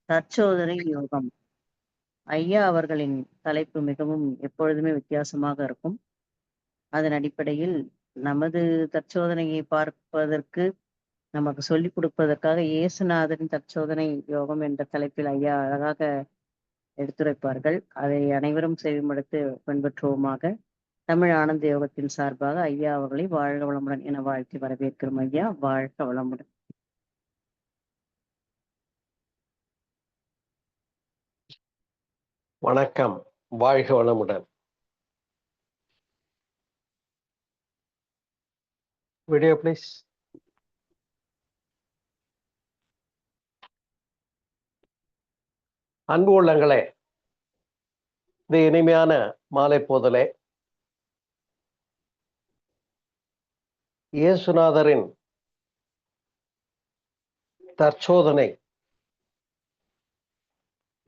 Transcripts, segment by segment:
தற்சோதனை யோகம். ஐயா அவர்களின் தலைப்பு மிகவும் எப்பொழுதுமே வித்தியாசமாக இருக்கும். அதன் அடிப்படையில் நமது தற்சோதனையை பார்ப்பதற்கு நமக்கு சொல்லிக் கொடுப்பதற்காக இயேசுநாதரின் தற்சோதனை யோகம் என்ற தலைப்பில் ஐயா அழகாக எடுத்துரைப்பார்கள். அதை அனைவரும் செவிமடுத்து பின்பற்றுவோமாக. தமிழ் ஆனந்த யோகத்தின் சார்பாக ஐயா அவர்களை வாழ்க வளமுடன் என வாழ்த்தி வரவேற்கிறோம். ஐயா வாழ்க வளமுடன். வணக்கம், வாழ்க வளமுடன். Video please. அன்பு உள்ளங்களே, இந்த இனிமையான மாலை போதலே இயேசுநாதரின் தற்சோதனை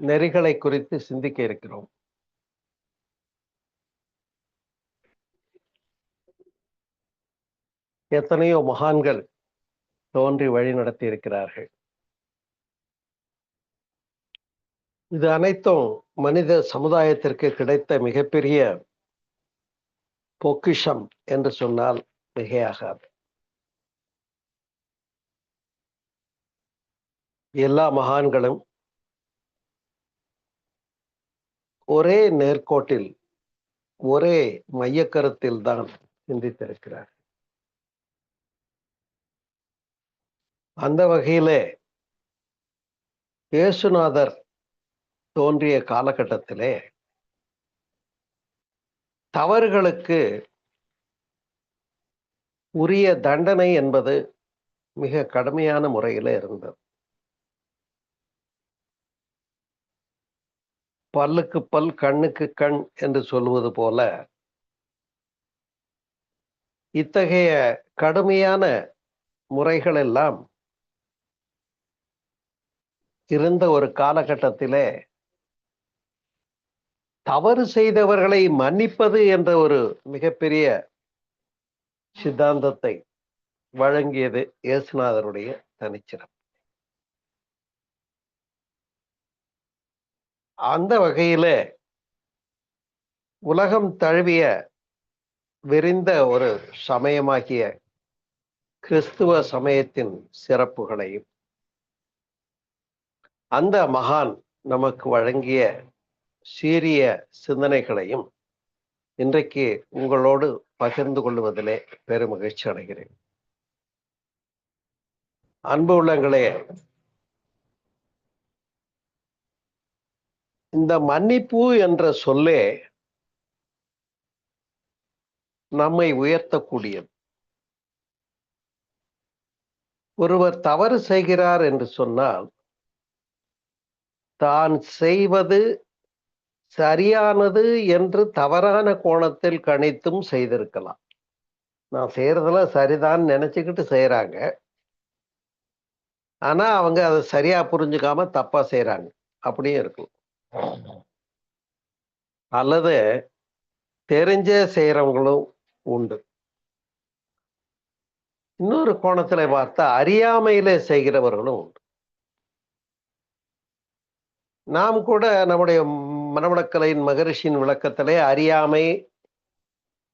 நெறிகளை குறித்து சிந்திக்க இருக்கிறோம். எத்தனையோ மகான்கள் தோன்றி வழி நடத்தி இருக்கிறார்கள். இது அனைத்தும் மனித சமுதாயத்திற்கு கிடைத்த மிகப்பெரிய பொக்கிஷம் என்று சொன்னால் மிகையாகாது. எல்லா மகான்களும் ஒரே நேர்கோட்டில் ஒரே மைய கருத்தில் தான் சிந்தித்திருக்கிறார். அந்த வகையிலே இயேசுநாதர் தோன்றிய காலகட்டத்திலே தவறுகளுக்கு உரிய தண்டனை என்பது மிக கடுமையான முறையில் இருந்தது. பல்லுக்கு பல் கண்ணுக்கு கண் என்று சொல்வது போல இத்தகைய கடுமையான முறைகள் எல்லாம் இருந்த ஒரு காலகட்டத்திலே தவறு செய்தவர்களை மன்னிப்பது என்ற ஒரு மிகப்பெரிய சித்தாந்தத்தை வழங்கியது இயேசுநாதருடைய தனிச்சிறப்பு. அந்த வகையிலே உலகம் தழுவிய விரிந்த ஒரு சமயமாகிய கிறிஸ்துவ சமயத்தின் சிறப்புகளையும் அந்த மகான் நமக்கு வழங்கிய சீரிய சிந்தனைகளையும் இன்றைக்கு உங்களோடு பகிர்ந்து கொள்வதிலே பெருமகிழ்ச்சி அடைகிறேன். அன்பு உள்ளங்களே, இந்த மன்னிப்பு என்ற சொல்லே நம்மை உயர்த்தக்கூடியது. ஒருவர் தவறு செய்கிறார் என்று சொன்னால் தான் செய்வது சரியானது என்று தவறான கோணத்தில் கணித்தும் செய்திருக்கலாம். நான் செய்யறதுல சரிதான் நினைச்சுக்கிட்டு செய்யறாங்க, ஆனா அவங்க அதை சரியா புரிஞ்சுக்காம தப்பா செய்யறாங்க, அப்படியே இருக்கும். அல்லது தெரிஞ்சே செய்யறவங்களும் உண்டு. இன்னொரு கோணத்துல பார்த்தா அறியாமையிலே செய்கிறவர்களும் உண்டு. நாம் கூட நம்முடைய மனவளக்கலையின் மகரிஷியின் விளக்கத்திலே அறியாமை,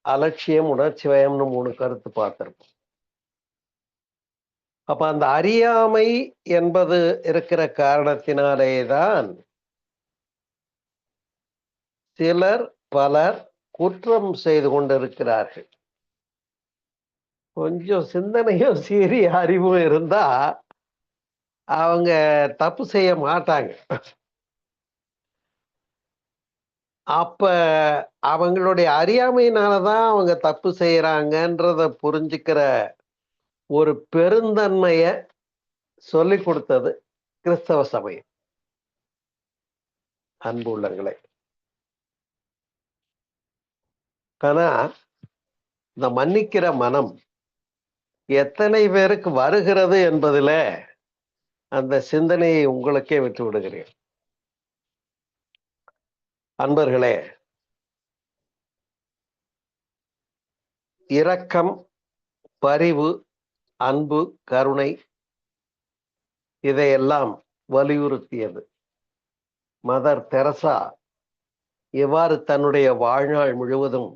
அலட்சியம், உணர்ச்சி வயம்னு 3 கருத்து பார்த்திருப்போம். அப்ப அந்த அறியாமை என்பது இருக்கிற காரணத்தினாலேதான் பலர் குற்றம் செய்து கொண்டிருக்கிறார்கள். கொஞ்சம் சிந்தனையும் சீரிய அறிவும் இருந்தா அவங்க தப்பு செய்ய மாட்டாங்க. அப்ப அவங்களுடைய அறியாமையினாலதான் அவங்க தப்பு செய்யறாங்கன்றத புரிஞ்சுக்கிற ஒரு பெருந்தன்மைய சொல்லி கொடுத்தது கிறிஸ்தவ சமயம். அன்பு உள்ளங்களே, ஆனா இந்த மன்னிக்கிற மனம் எத்தனை பேருக்கு வருகிறது என்பதில அந்த சிந்தனையை உங்களுக்கே விட்டு விடுகிறேன். அன்பர்களே, இரக்கம், பரிவு, அன்பு, கருணை இதையெல்லாம் வலியுறுத்தியது மதர் தெரசா எவ்வாறு தன்னுடைய வாழ்நாள் முழுவதும்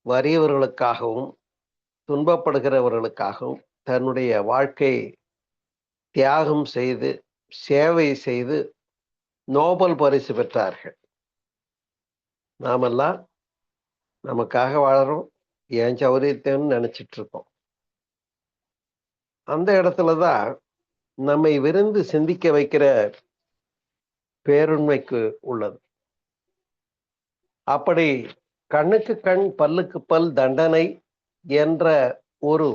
வறியவர்களுக்காகவும் துன்பப்படுகிறவர்களுக்காகவும் தன்னுடைய வாழ்க்கை தியாகம் செய்து சேவை செய்து நோபல் பரிசு பெற்றார்கள். நாமெல்லாம் நமக்காக வாழறோம், ஏன் சௌரியத்தைன்னு நினைச்சிட்டு இருக்கோம். அந்த இடத்துலதான் நம்மை விருந்து சிந்திக்க வைக்கிற பேருண்மைக்கு உள்ளது. அப்படி கண்ணுக்கு கண் பல்லுக்கு பல் தண்டனை என்ற ஒரு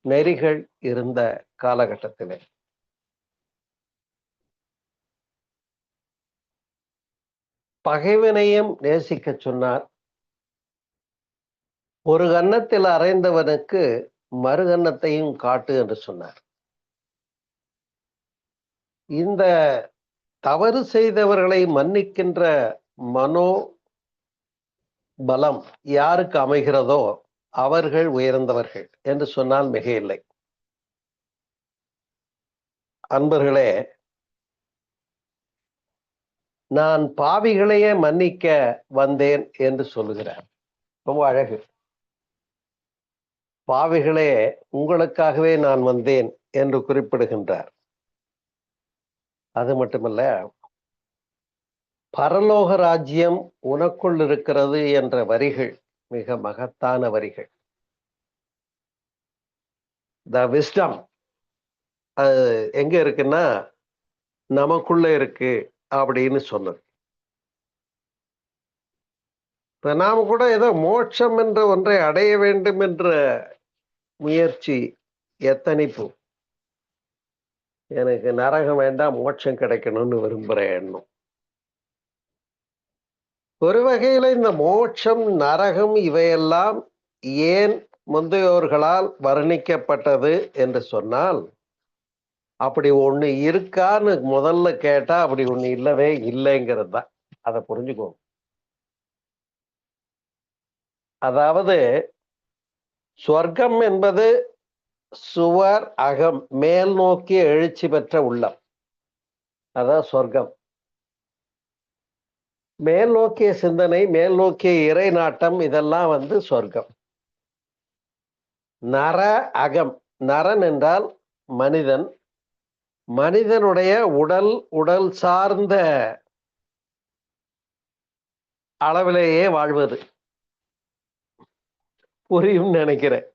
நெறிகள் இருந்த காலகட்டத்திலே பகைவனையும் நேசிக்க சொன்னார். ஒரு கன்னத்தில் அறைந்தவனுக்கு மறு கன்னத்தையும் காட்டு என்று சொன்னார். இந்த தவறு செய்தவர்களை மன்னிக்கின்ற மனோ பலம் யாருக்கு அமைகிறதோ அவர்கள் உயர்ந்தவர்கள் என்று சொன்னால் மிகையில்லை. அன்பர்களே, நான் பாவிகளையே மன்னிக்க வந்தேன் என்று சொல்லுகிறார். ரொம்ப அழகு. பாவிகளே, உங்களுக்காகவே நான் வந்தேன் என்று குறிப்பிடுகின்றார். அது மட்டுமல்ல, பரலோக ராஜ்யம் உனக்குள் இருக்கிறது என்ற வரிகள் மிக மகத்தான வரிகள். த விஸ்டம் அது எங்க இருக்குன்னா நமக்குள்ள இருக்கு அப்படின்னு சொன்னது. இப்ப நாம கூட ஏதோ மோட்சம் என்ற ஒன்றை அடைய வேண்டும் என்ற முயற்சி, எத்தனிப்பு, எனக்கு நரகம் வேண்டாம் மோட்சம் கிடைக்கணும்னு விரும்புற எண்ணம். ஒரு வகையில இந்த மோட்சம் நரகம் இவையெல்லாம் ஏன் முந்தையோர்களால் வர்ணிக்கப்பட்டது என்று சொன்னால், அப்படி ஒண்ணு இருக்கான்னு முதல்ல கேட்டா அப்படி ஒண்ணு இல்லவே இல்லைங்கிறது தான். அதை புரிஞ்சுக்கோங்க. அதாவது சொர்க்கம் என்பது சுவர் அகம் மேல் நோக்கிய எழுச்சி பெற்ற உள்ளம், அதான் சொர்க்கம். மேல் நோக்கிய சிந்தனை, மேல் நோக்கிய இறை நாட்டம், இதெல்லாம் சொர்க்கம். நர அகம், நரன் என்றால் மனிதன், மனிதனுடைய உடல் சார்ந்த அளவிலேயே வாழ்வது. புரியும் நினைக்கிறேன்.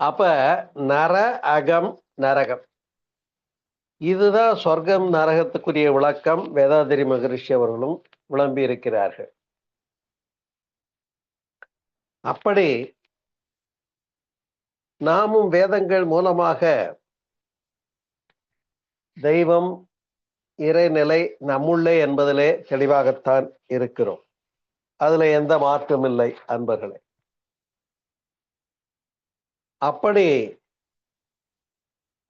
அப்ப நர அகம் நரகம், இதுதான் சொர்க்கம் நரகத்துக்குரிய விளக்கம். வேதாதிரி மகரிஷி அவர்களும் விளம்பி இருக்கிறார்கள். அப்படி நாமும் வேதங்கள் மூலமாக தெய்வம் இறைநிலை நம்முள்ளே என்பதிலே தெளிவாகத்தான் இருக்கிறோம். அதுல எந்த மாற்றம் இல்லை அன்பர்களே. அப்படி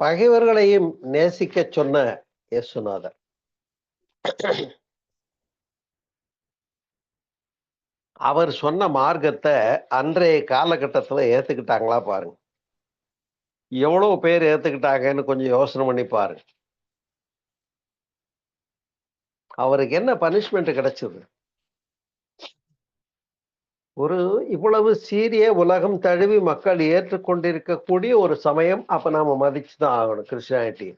பகைவர்களையும் நேசிக்க சொன்ன இயேசுநாதர் அவர் சொன்ன மார்க்கத்தை அன்றைய காலகட்டத்துல ஏத்துக்கிட்டாங்களா பாருங்க. எவ்வளவு பேர் ஏத்துக்கிட்டாங்கன்னு கொஞ்சம் யோசனை பண்ணி பாருங்க. அவருக்கு என்ன பனிஷ்மெண்ட் கிடைச்சது? ஒரு இவ்வளவு சீரிய உலகம் தழுவி மக்கள் ஏற்றுக்கொண்டிருக்கக்கூடிய ஒரு சமயம். அப்ப நாம மதிச்சுதான் ஆகணும் கிறிஸ்டியானிட்டி.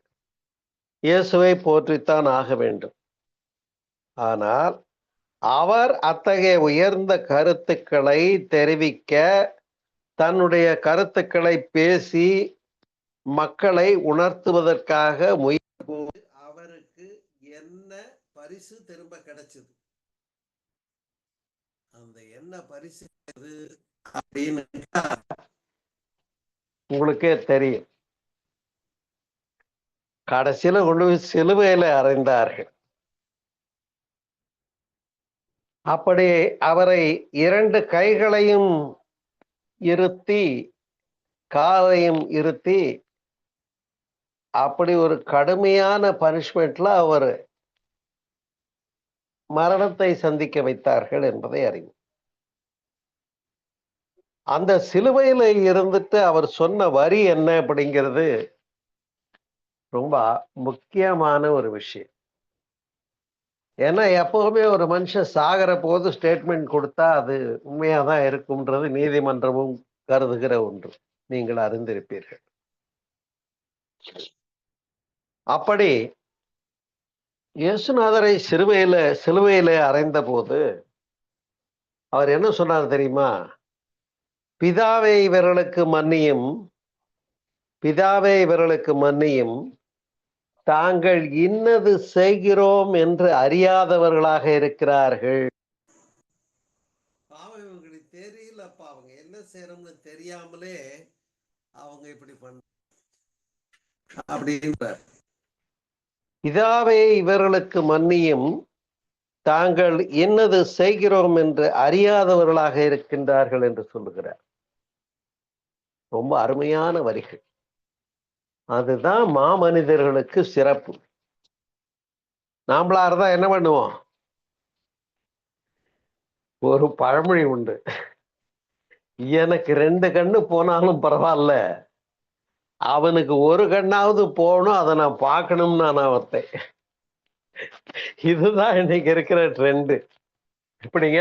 இயேசுவை போற்றித்தான் ஆக வேண்டும். ஆனால் அவர் அத்தகைய உயர்ந்த கருத்துக்களை தெரிவிக்க, தன்னுடைய கருத்துக்களை பேசி மக்களை உணர்த்துவதற்காக முயற்சி, அவருக்கு என்ன பரிசு திரும்ப கிடைச்சது? அந்த என்ன பரிசு அப்படின்னு உங்களுக்கே தெரியும். கடைசியில கொண்டு போய் சிலுவையில அறைந்தார்கள். அப்படி அவரை 2 கைகளையும் இருத்தி காலையும் இருத்தி அப்படி ஒரு கடுமையான பனிஷ்மெண்ட்ல அவர் மரணத்தை சந்திக்க வைத்தார்கள் என்பதை அறியும். அந்த சிலுவையில இருந்துட்டு அவர் சொன்ன வரி என்ன அப்படிங்கிறது ரொம்ப முக்கியமான ஒரு விஷயம். ஏன்னா எப்பவுமே ஒரு மனுஷன் சாகிற போது ஸ்டேட்மெண்ட் கொடுத்தா அது உண்மையாதான் இருக்கும்ன்றது நீதிமன்றமும் கருதுகிற ஒன்று. நீங்கள் அறிந்திருப்பீர்கள். அப்படி இயேசுநாதரை சிலுவையிலே அறைந்த போது அவர் என்ன சொன்னார் தெரியுமா? பிதாவே இவர்களுக்கு மன்னியும், பிதாவே இவர்களுக்கு மன்னியும், தாங்கள் இன்னது செய்கிறோம் என்று அறியாதவர்களாக இருக்கிறார்கள். பாவம் இவங்களுக்கு தெரியலப்பா, அவங்க என்ன செய்யறோம்னு தெரியாமலே அவங்க இப்படி பண்ண அப்படின்றார். பிதாவே இவர்களுக்கு மன்னியும், தாங்கள் என்னது செய்கிறோம் என்று அறியாதவர்களாக இருக்கின்றார்கள் என்று சொல்லுகிறார். ரொம்ப அருமையான வரிகள். அதுதான் மாமனிதர்களுக்கு சிறப்பு. நாமளா இருந்தா என்ன பண்ணுவோம்? ஒரு பழமொழி உண்டு, எனக்கு 2 கண்ணு போனாலும் பரவாயில்ல, அவனுக்கு ஒரு கண்ணாவது போகணும், அதை நான் பார்க்கணும்னு நான் ஒருத்தன். இதுதான் இன்னைக்கு இருக்கிற ட்ரெண்டு. எப்படிங்க?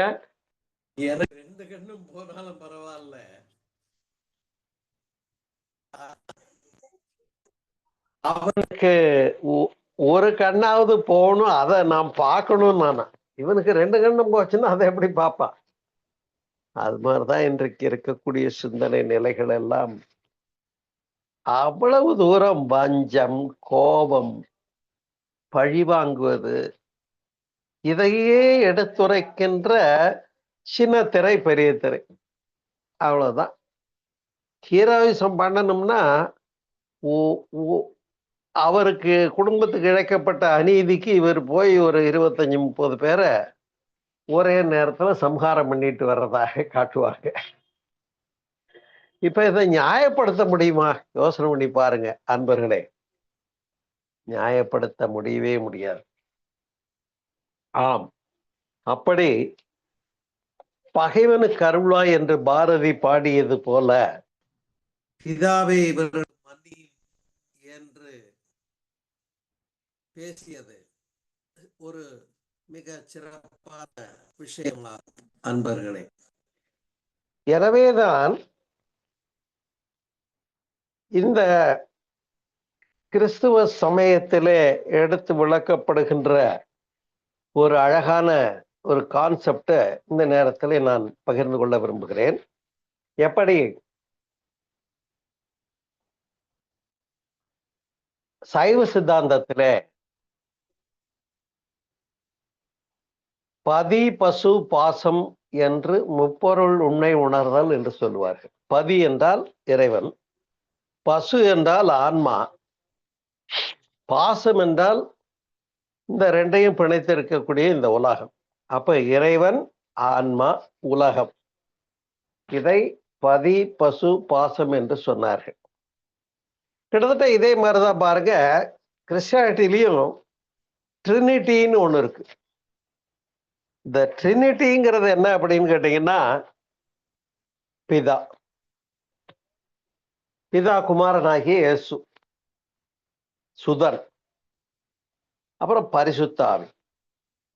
எனக்கு 2 கண்ணும் போனாலும் பரவாயில்ல, அவனுக்கு ஒரு கண்ணாவது போகணும், அதை நான் பார்க்கணும். நானா இவனுக்கு 2 கண்ணும் போச்சுன்னா அதை எப்படி பார்ப்பான்? அது மாதிரிதான் இன்றைக்கு இருக்கக்கூடிய சிந்தனை நிலைகள் எல்லாம். அவ்வளவு தூரம் வஞ்சம், கோபம், பழிவாங்குவது, இதையே எடுத்துரைக்கின்ற சின்ன திரை, பெரிய திரை, அவ்வளவுதான். ஹீரோயிசம் பண்ணணும்னா அவருக்கு குடும்பத்துக்கு இழைக்கப்பட்ட அநீதிக்கு இவர் போய் ஒரு 25-30 பேரை ஒரே நேரத்துல சம்ஹாரம் பண்ணிட்டு வர்றதாக காட்டுவாங்க. இப்ப இதை நியாயப்படுத்த முடியுமா? யோசனை பண்ணி பாருங்க அன்பர்களே. நியாயப்படுத்த முடியவே முடியாது. ஆம், அப்படி பகைவனுக்கு அருள்வாய் என்று பாரதி பாடியது போல, பிதாவே இவர்கள் மன்னியும் என்று பேசியது ஒரு மிக சிறப்பான விஷயமாகும் அன்பர்களே. எனவேதான் இந்த கிறிஸ்துவ சமயத்திலே எடுத்து விளக்கப்படுகின்ற ஒரு அழகான ஒரு கான்செப்ட இந்த நேரத்தில் நான் பகிர்ந்து கொள்ள விரும்புகிறேன். எப்படி சைவ சித்தாந்தத்திலே பதி பசு பாசம் என்று முப்பொருள் உண்மை உணர்தல் என்று சொல்லுவார்கள். பதி என்றால் இறைவன், பசு என்றால் ஆன்மா, பாசம் என்றால் இந்த 2ஐயும் பிணைத்திருக்கக்கூடிய இந்த உலகம். அப்ப இறைவன், ஆன்மா, உலகம், இதை பதி பசு பாசம் என்று சொன்னார்கள். கிட்டத்தட்ட இதே மாதிரிதான் பாருங்க கிறிஸ்டியானிட்டிலையும் ட்ரினிட்டின்னு ஒண்ணு இருக்கு. இந்த ட்ரினிட்டிங்கிறது என்ன அப்படின்னு கேட்டீங்கன்னா, பிதா, பிதா குமாரனாகிய இயேசு, சுதன், அப்புறம் பரிசுத்த ஆவி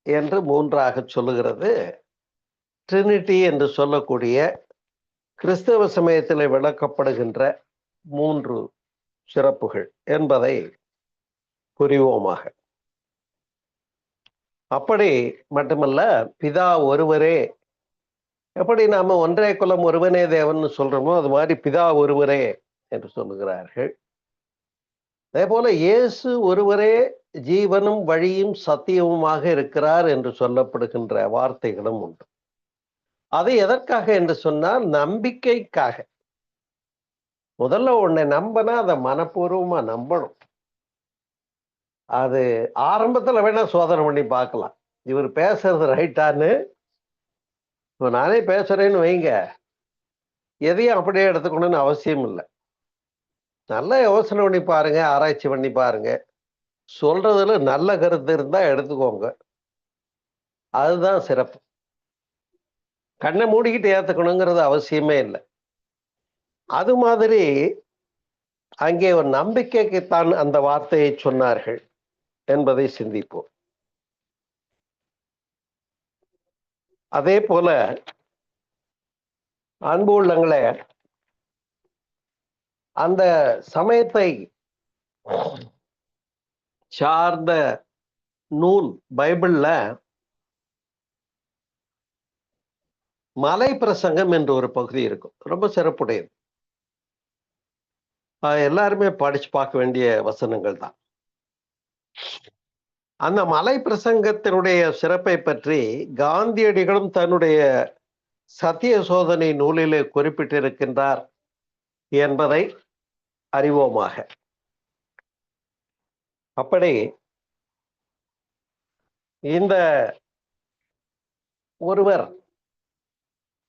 என்று 3ஆக சொல்லுகிறது. ட்ரினிட்டி என்று சொல்லக்கூடிய கிறிஸ்தவ சமயத்தில் விளக்கப்படுகின்ற 3 சிறப்புகள் என்பதை புரிவோமாக. அப்படி மட்டுமல்ல, பிதா ஒருவரே, எப்படி நாம ஒன்றே குலம் ஒருவனே தேவன் சொல்றோமோ அது மாதிரி பிதா ஒருவரே என்று சொல்லுகிறார்கள். அதே போல இயேசு ஒருவரே ஜீவனும் வழியும் சத்தியமுமாக இருக்கிறார் என்று சொல்லப்படுகின்ற வார்த்தைகளும் உண்டு. அது எதற்காக என்று சொன்னால் நம்பிக்கைக்காக. முதல்ல ஒன்றை நம்பினா அதை மனப்பூர்வமா நம்பணும். அது ஆரம்பத்துல வேணா சோதனை பண்ணி பார்க்கலாம், இவர் பேசுறது ரைட்டான்னு. இப்போ நானே பேசுறேன்னு வைங்க, எதையும் அப்படியே எடுத்துக்கணும்னு அவசியம் இல்லை. நல்லா யோசனை பண்ணி பாருங்க, ஆராய்ச்சி பண்ணி பாருங்க, சொல்றதுல நல்ல கருத்து இருந்தா எடுத்துக்கோங்க, அதுதான் சிறப்பு. கண்ணை மூடிக்கிட்டு ஏத்துக்கணுங்கிறது அவசியமே இல்லை. அது மாதிரி அங்கே ஒரு நம்பிக்கைக்குத்தான் அந்த வார்த்தையை சொன்னார்கள் என்பதை சிந்திப்போம். அதே போல அன்பு உள்ளங்களே, அந்த சமயத்தை சார்ந்த நூல் பைபிள்ல மலை பிரசங்கம் என்று ஒரு பகுதி இருக்கும். ரொம்ப சிறப்புடையது. எல்லாருமே படிச்சு பார்க்க வேண்டிய வசனங்கள் தான். அந்த மலை பிரசங்கத்தினுடைய சிறப்பை பற்றி காந்தியடிகளும் தன்னுடைய சத்திய சோதனை நூலிலே குறிப்பிட்டிருக்கின்றார் என்பதை அறிவோமாக. அப்படி இந்த ஒருவர்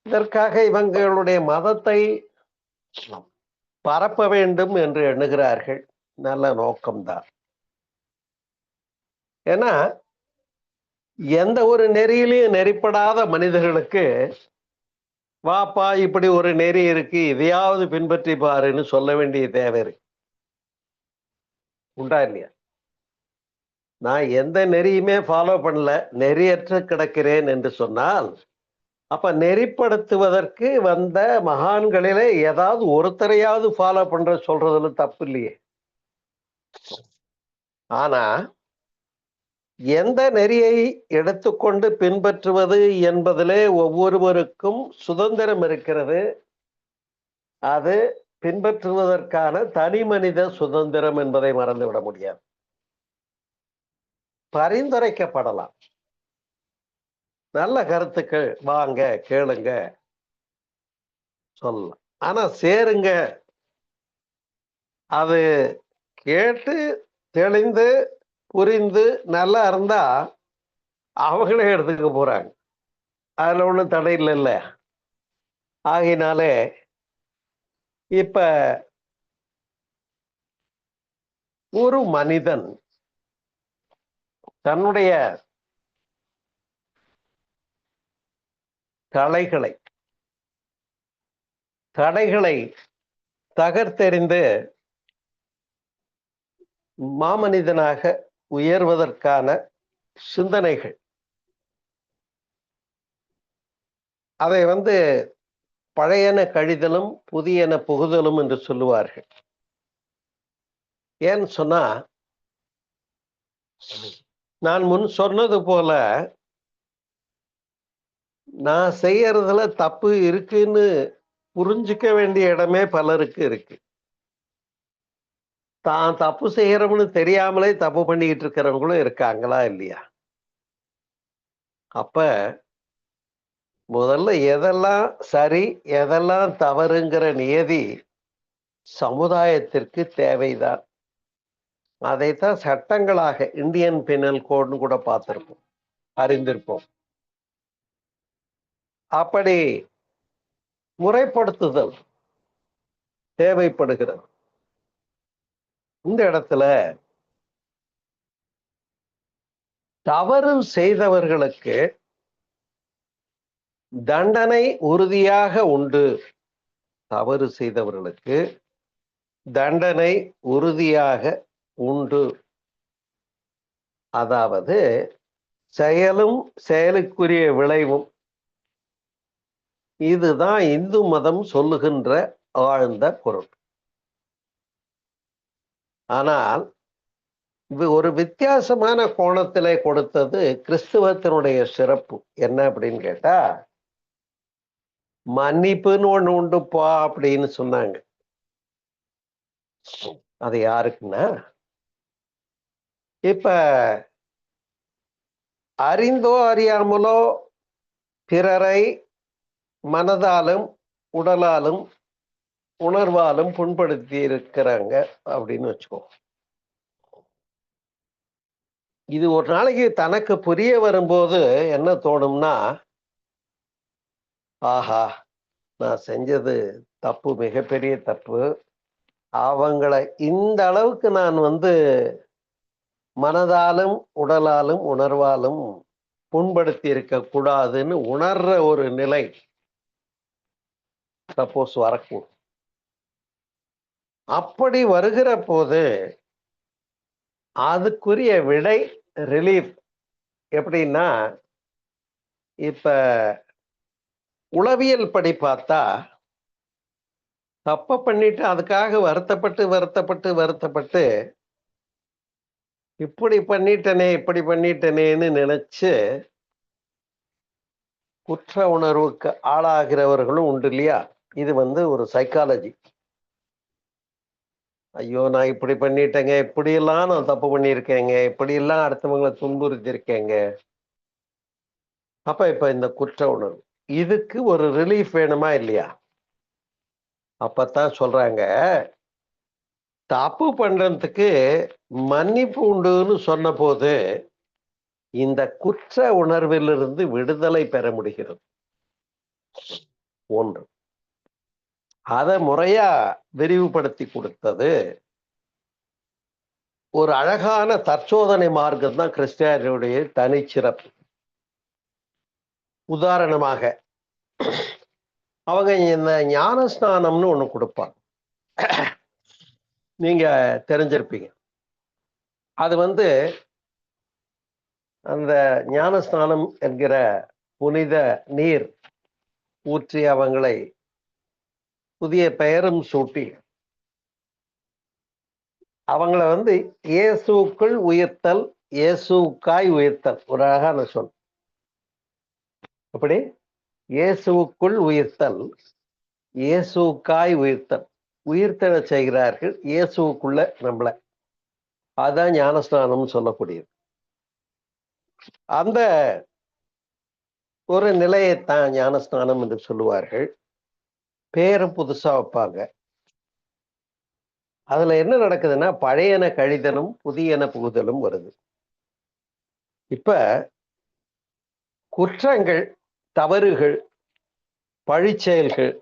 இதற்காக இவங்களுடைய மதத்தை பரப்ப வேண்டும் என்று எண்ணுகிறார்கள். நல்ல நோக்கம்தான். ஏன்னா எந்த ஒரு நெறியிலையும் நெறிப்படாத மனிதர்களுக்கு வாப்பா இப்படி ஒரு நெறி இருக்கு, இதையாவது பின்பற்றி பாருன்னு சொல்ல வேண்டிய தேவை இருக்கு. உண்டா இல்லையா? நான் எந்த நெறியுமே ஃபாலோ பண்ணல, நெறியற்று கிடக்கிறேன் என்று சொன்னால், அப்ப நெறிப்படுத்துவதற்கு வந்த மகான்களிலே ஏதாவது ஒருத்தரையாவது ஃபாலோ பண்ற சொல்றதுல தப்பு இல்லையே. ஆனா எந்த நெறியை எடுத்துக்கொண்டு பின்பற்றுவது என்பதிலே ஒவ்வொருவருக்கும் சுதந்திரம் இருக்கிறது. அது பின்பற்றுவதற்கான தனி மனித சுதந்திரம் என்பதை மறந்துவிட முடியாது. பரிந்துரைக்கப்படலாம், நல்ல கருத்துக்கள் வாங்க கேளுங்க சொல்லலாம். ஆனா சேருங்க, அது கேட்டு தெளிந்து புரிந்து நல்லா இருந்தா அவங்களே எடுத்துக்க போறாங்க. அதுல ஒண்ணும் தடை இல்லைல்ல. ஆகினாலே இப்ப ஒரு மனிதன் தன்னுடைய தடைகளை தகர்த்தெறிந்து மாமனிதனாக உயர்வதற்கான சிந்தனைகள், அதை பழையன கழிதலும் புதியன புகுதலும் என்று சொல்லுவார்கள். ஏன்னு சொன்னா, நான் முன் சொன்னது போல நான் செய்யறதுல தப்பு இருக்குன்னு புரிஞ்சுக்க வேண்டிய இடமே பலருக்கு இருக்கு. தான் தப்பு செய்யறோம்னு தெரியாமலே தப்பு பண்ணிக்கிட்டு இருக்கிறவங்களும் இருக்காங்களா இல்லையா? அப்ப முதல்ல எதெல்லாம் சரி எதெல்லாம் தவறுங்கிற நியதி சமுதாயத்திற்கு தேவைதான். அதைத்தான் சட்டங்களாக இந்தியன் பெனல் கோட்னு கூட பார்த்திருப்போம், அறிந்திருப்போம். அப்படி முறைப்படுத்துதல் தேவைப்படுகிறது. இந்த இடத்துல தவறு செய்தவர்களுக்கு தண்டனை உறுதியாக உண்டு. தவறு செய்தவர்களுக்கு தண்டனை உறுதியாக உண்டு. அதாவது செயலும் செயலுக்குரிய விளைவும். இதுதான் இந்து மதம் சொல்லுகின்ற ஆழ்ந்த பொருள். ஆனால் இது ஒரு வித்தியாசமான கோணத்திலே கொடுத்தது கிறிஸ்துவத்தினுடைய சிறப்பு. என்ன அப்படின்னு கேட்டா, மன்னிப்புன்னு ஒண்ணு உண்டுப்பா அப்படின்னு சொன்னாங்க. அது யாருக்குன்னா, இப்ப அறிந்தோ அறியாமலோ பிறரை மனதாலும் உடலாலும் உணர்வாலும் புண்படுத்தி இருக்கிறாங்க அப்படின்னு வச்சுக்கோ. இது ஒரு நாளைக்கு தனக்கு புரிய வரும்போது என்ன தோணும்னா, ஆஹா நான் செஞ்சது தப்பு, மிகப்பெரிய தப்பு. அவங்களை இந்த அளவுக்கு நான் மனதாலும் உடலாலும் உணர்வாலும் புண்படுத்தி இருக்க கூடாதுன்னு உணர்ற ஒரு நிலை சப்போஸ் வரக்கூடும். அப்படி வருகிற போது அதுக்குரிய விடை ரிலீஃப் எப்படின்னா, இப்ப உளவியல் படி பார்த்தா, தப்ப பண்ணிட்டு அதுக்காக வருத்தப்பட்டு வருத்தப்பட்டு வருத்தப்பட்டு இப்படி பண்ணிட்டனே இப்படி பண்ணிட்டனேன்னு நினைச்சு குற்ற உணர்வுக்கு ஆளாகிறவர்களும் உண்டு இல்லையா? இது ஒரு சைக்காலஜி. ஐயோ, நான் இப்படி பண்ணிட்டேங்க, இப்படியெல்லாம் நான் தப்பு பண்ணியிருக்கேங்க, இப்படியெல்லாம் அடுத்தவங்களை துன்புறுத்தியிருக்கேங்க. அப்ப இப்ப இந்த குற்ற உணர்வு இதுக்கு ஒரு ரிலீஃப் வேணுமா இல்லையா? அப்பத்தான் சொல்றாங்க, தப்பு பண்றதுக்கு மன்னிப்பு உண்டுன்னு சொன்ன போது இந்த குற்ற உணர்விலிருந்து விடுதலை பெற முடிகிறது. ஒன்று. அதை முறையா விரிவுபடுத்தி கொடுத்தது ஒரு அழகான தற்சோதனை மார்க்கம் தான் கிறிஸ்டியானியுடைய தனிச்சிறப்பு. உதாரணமாக அவங்க இந்த ஞானஸ்நானம்னு ஒண்ணு கொடுப்பாங்க. நீங்க தெரிஞ்சிருப்பீங்க. அது அந்த ஞானஸ்நானம் என்கிற புனித நீர் ஊற்றி அவங்களை புதிய பெயரும் சூட்டி அவங்கள இயேசுக்குள் உயிர்த்தல், இயேசுக்காய் உயிர்த்தல் ஒரு அழகான சொல். அப்படி இயேசுக்குள் உயிர்த்தல், இயேசுக்காய் உயிர்த்தல், உயிர்த்தெழ செய்கிறார்கள் இயேசுக்குள்ள நம்மள. அதான் ஞானஸ்நானம் சொல்லக்கூடியது. அந்த ஒரு நிலையைத்தான் ஞானஸ்நானம் என்று சொல்லுவார்கள். பேரும் புதுசா வைப்பாங்க. அதுல என்ன நடக்குதுன்னா, பழையன கழிதலும் புதியன புகுதலும் வருது. இப்ப குற்றங்கள், தவறுகள், பழிச்செயல்கள்,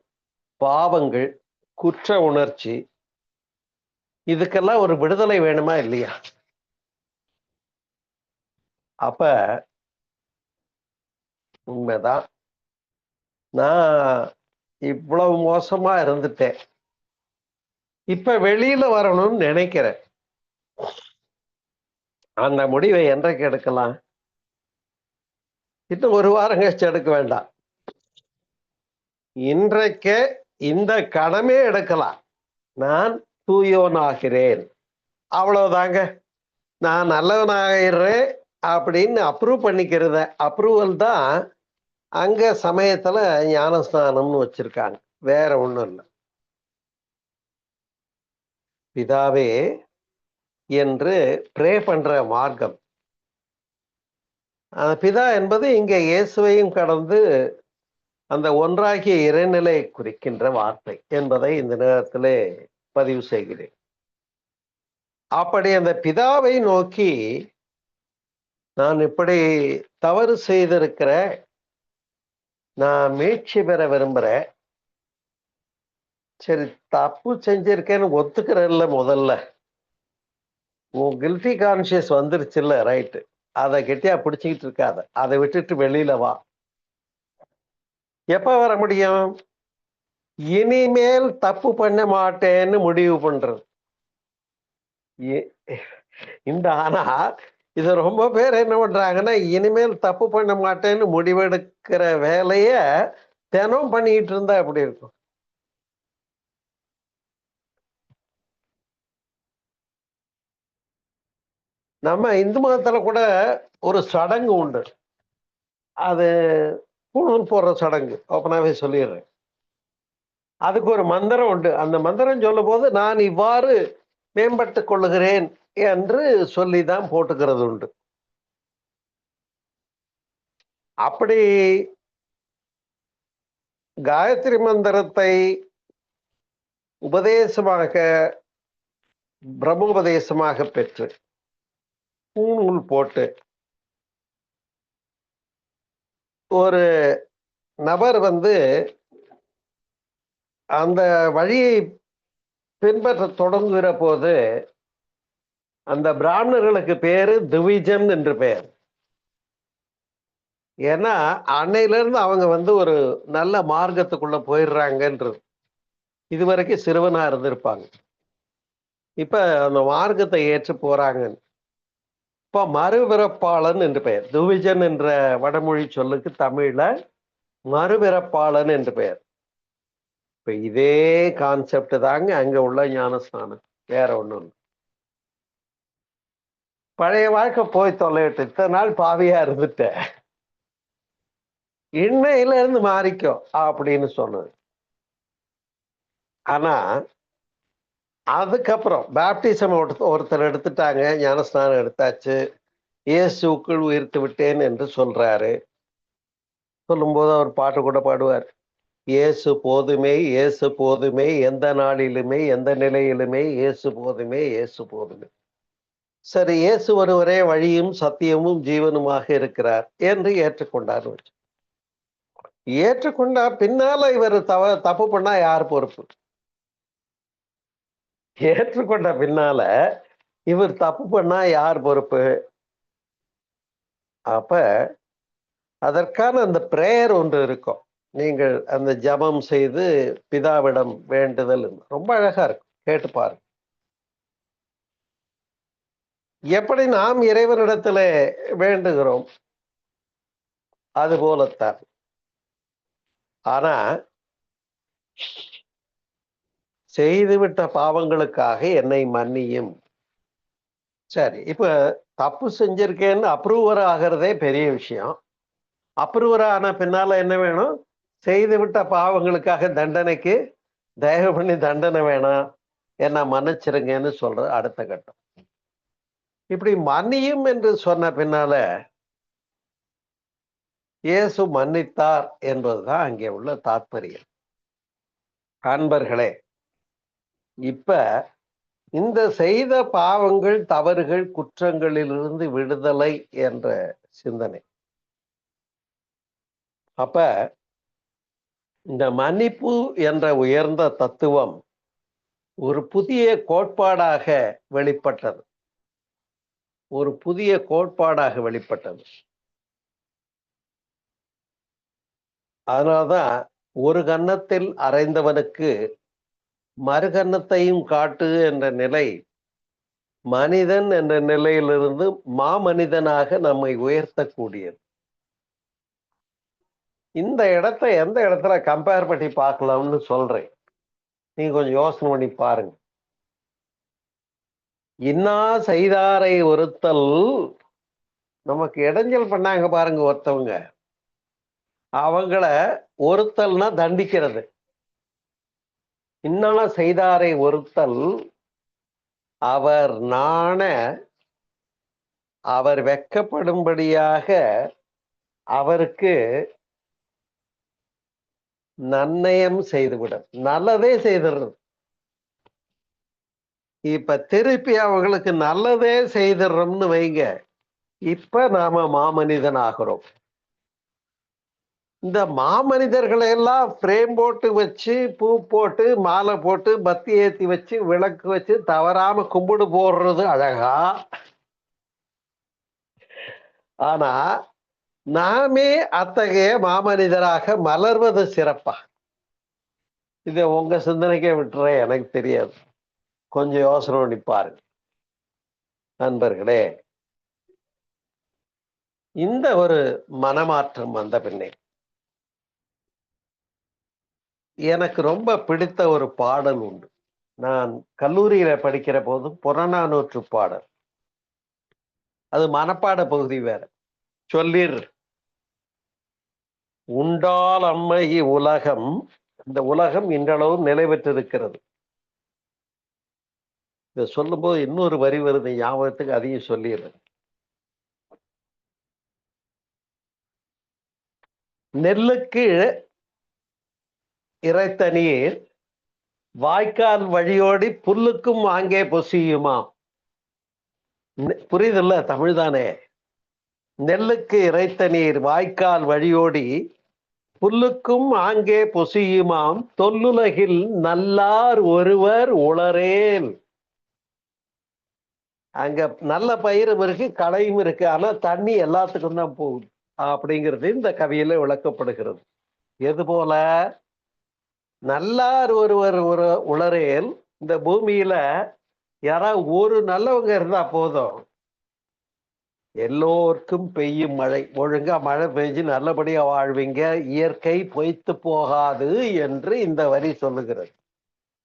பாவங்கள், குற்ற உணர்ச்சி, இதுக்கெல்லாம் ஒரு விடுதலை வேணுமா இல்லையா? அப்ப உண்மைதான், நான் இவ்வளவு மோசமா இருந்துட்டேன், இப்ப வெளியில வரணும்னு நினைக்கிறேன். அந்த முடிவை என்றைக்கு எடுக்கலாம்? இன்னும் ஒரு வாரம் கழிச்சு எடுக்க வேண்டாம். இன்றைக்கே இந்த கணமே எடுக்கலாம். நான் தூயோனாகிறேன், அவ்வளவுதாங்க. நான் நல்லவனாகிறேன் அப்படின்னு அப்ரூவ் பண்ணிக்கிறத. அப்ரூவல் தான் அங்க சமயத்துல ஞானஸ்நானம்னு வச்சிருக்காங்க, வேற ஒண்ணும் இல்லை. பிதாவே என்று ப்ரே பண்ற மார்க்கம். பிதா என்பது இங்க இயேசுவையும் கடந்து அந்த ஒன்றாகிய இறைநிலை குறிக்கின்ற வார்த்தை என்பதை இந்த நேரத்திலே பதிவு செய்கிறேன். அப்படி அந்த பிதாவை நோக்கி, நான் இப்படி தவறு செய்திருக்கிற, நான் மீட்சி பெற விரும்புறேன். சரி, தப்பு செஞ்சிருக்கேன்னு ஒத்துக்கிறல்ல, முதல்ல உன் கில்ட்டி கான்சியஸ் வந்துருச்சுல்ல, ரைட்டு, அதை கெட்டியா பிடிச்சிக்கிட்டு இருக்காத, அதை விட்டுட்டு வெளியில வா. எப்ப வர முடியும்? இனிமேல் தப்பு பண்ண மாட்டேன்னு முடிவு பண்றது. ஆனா இது ரொம்ப பேர் என்ன பண்றாங்கன்னா, இனிமேல் தப்பு பண்ண மாட்டேன்னு முடிவெடுக்கிற வேலைய தினம் பண்ணிட்டு இருந்தா எப்படி இருக்கும்? நம்ம இந்து மதத்துல கூட ஒரு சடங்கு உண்டு. அது பூணூல் போடுற சடங்கு, ஓப்பனாவே சொல்லிடுறேன். அதுக்கு ஒரு மந்திரம் உண்டு. அந்த மந்திரம் சொல்லும் போது, நான் இவ்வாறு மேம்பட்டுக் கொள்ளுகிறேன் என்று சொல்லிதான் போட்டுக்கிறது உண்டு. அப்படி காயத்ரி மந்திரத்தை உபதேசமாக, பிரம்மோபதேசமாக பெற்று பூணூல் போட்டு ஒரு நபர் அந்த வழியை பின்பற்ற தொடங்குகிற போது அந்த பிராமணர்களுக்கு பேரு திவிஜன் என்று பெயர். ஏன்னா அன்னையில இருந்து அவங்க ஒரு நல்ல மார்க்கத்துக்குள்ள போயிடுறாங்கன்றது. இதுவரைக்கும் சிறுவனா இருந்திருப்பாங்க. இப்ப அந்த மார்க்கத்தை ஏற்று போறாங்க. இப்ப மறுபிறப்பாளன் என்று பெயர். துவிஜன் என்ற வடமொழி சொல்லுக்கு தமிழ்ல மறுபிறப்பாளன் என்று பெயர். இப்ப இதே கான்செப்ட் தாங்க அங்க உள்ள ஞானஸ்நானம், வேற ஒண்ணும். பழைய வாழ்க்கை போய் தொலைவிட்டு, இத்தனை நாள் பாவியா இருந்துட்ட, இன்னையில இருந்து மாறிக்கோ அப்படின்னு சொன்னது. ஆனா அதுக்கப்புறம் பேப்டிசம் ஒருத்தர் எடுத்துட்டாங்க, ஞானஸ்நானம் எடுத்தாச்சு, இயேசுக்குள் உயிர்த்து விட்டேன் என்று சொல்றாரு. சொல்லும்போது அவர் பாட்டு கூட பாடுவார், இயேசு போதுமே, இயேசு போதுமே, எந்த நாளிலுமே எந்த நிலையிலுமே இயேசு போதுமே, இயேசு போதுமே. சரி, இயேசு ஒருவரே வழியும் சத்தியமும் ஜீவனுமாக இருக்கிறார் என்று ஏற்றுக்கொண்டார். ஏற்றுக்கொண்டா பின்னால இவர் தப்பு பண்ணா யார் பொறுப்பு? ஏற்றுக்கொண்ட பின்னால இவர் தப்பு பண்ணா யார் பொறுப்பு? அப்ப அதற்கான அந்த பிரேயர் ஒன்று இருக்கும். நீங்கள் அந்த ஜபம் செய்து பிதாவிடம் வேண்டுதல் ரொம்ப அழகா இருக்கும், கேட்டு பாருங்க. எப்படி நாம் இறைவனிடத்துல வேண்டுகிறோம் அது போலத்தான். ஆனா செய்துவிட்ட பாவங்களுக்காக என்னை மன்னியும். சரி, இப்ப தப்பு செஞ்சிருக்கேன்னு அப்ரூவர் ஆகிறதே பெரிய விஷயம். அப்ரூவர் ஆன பின்னால என்ன வேணும்? செய்துவிட்ட பாவங்களுக்காக தண்டனைக்கு தயவு பண்ணி தண்டனை வேணாம், என்ன மன்னிச்சிருங்கன்னு சொல்ற அடுத்த கட்டம். இப்படி மன்னியும் என்று சொன்ன பின்னால இயேசு மன்னித்தார் என்பதுதான் அங்கே உள்ள தாத்பரியம். அன்பர்களே, இப்ப இந்த செய்த பாவங்கள், தவறுகள், குற்றங்களிலிருந்து விடுதலை என்ற சிந்தனை. அப்ப இந்த மன்னிப்பு என்ற உயர்ந்த தத்துவம் ஒரு புதிய கோட்பாடாக வெளிப்பட்டது. ஒரு புதிய கோட்பாடாக வெளிப்பட்டது. அதனால்தான் ஒரு கன்னத்தில் அறைந்தவனுக்கு மறுகன்னத்தையும் காட்டு என்ற நிலை மனிதன் என்ற நிலையிலிருந்து மாமனிதனாக நம்மை உயர்த்தக்கூடியது. இந்த இடத்தை எந்த இடத்துல கம்பேர் பண்ணி பார்க்கலாம்னு சொல்றேன், நீங்க கொஞ்சம் யோசனை பண்ணி பாருங்க. இன்னா செய்தாரை ஒருத்தல், நமக்கு இடைஞ்சல் பண்ணாங்க பாருங்க ஒருத்தவங்க, அவங்கள ஒருத்தல்னா தண்டிக்கிறது. இன்னா செய்தாரை ஒருத்தல் அவர் நாண அவர் வெட்கப்படும்படியாக அவருக்கு நன்னயம் செய்துவிடும், நல்லதே செய்திடுறது. இப்ப திருப்பி அவங்களுக்கு நல்லதே செய்திடுறோம்னு வைங்க, இப்ப நாம மாமனிதன் ஆகிறோம். இந்த மாமனிதர்களை எல்லாம் பிரேம் போட்டு வச்சு, பூ போட்டு, மாலை போட்டு, பத்தி ஏத்தி வச்சு, விளக்கு வச்சு தவறாம கும்பிடு போடுறது அழகா? ஆனா நாமே அத்தகைய மாமனிதராக மலர்வது சிறப்பா? இதை உங்க சிந்தனைக்கே விட்டுறேன், எனக்கு தெரியாது. கொஞ்சம் யோசனை பண்ணி பாருங்க நண்பர்களே. இந்த ஒரு மனமாற்றம் வந்த பின்னே எனக்கு ரொம்ப பிடித்த ஒரு பாடல் உண்டு. நான் கல்லூரியில படிக்கிற போது புறநானூற்று பாடல், அது மனப்பாட பகுதி வேற. சொல்லிர் உண்டால் அம்மை உலகம், இந்த உலகம் இன்றளவு நிலை பெற்றிருக்கிறது. இதை சொல்லும் போது இன்னொரு வரி வருது ஞாபகத்துக்கு, அதையும் சொல்லிடுறேன். நெல்லுக்கு இறைத்த நீர் வாய்க்கால் வழியோடி புல்லுக்கும் அங்கே பொசியுமா. புரியுதுல்ல, தமிழ் தானே? நெல்லுக்கு இறைத்த நீர் வாய்க்கால் வழியோடி புல்லுக்கும் ஆங்கே பொசியுமாம், தொல்லுலகில் நல்லார் ஒருவர் உளரேல். அங்க நல்ல பயிரும் இருக்கு, களையும் இருக்கு, ஆனா தண்ணி எல்லாத்துக்கும் தான் போகுது அப்படிங்கிறது இந்த கவியில விளக்கப்படுகிறது. எது போல? நல்லார் ஒருவர் உளரேல், இந்த பூமியில யாராவது ஒரு நல்லவங்க இருந்தா போதும், எல்லோருக்கும் பெய்யும் மழை, ஒழுங்கா மழை பெய்ஞ்சு நல்லபடியா வாழ்வீங்க, இயற்கை பொய்த்து போகாது என்று இந்த வரி சொல்லுகிறது.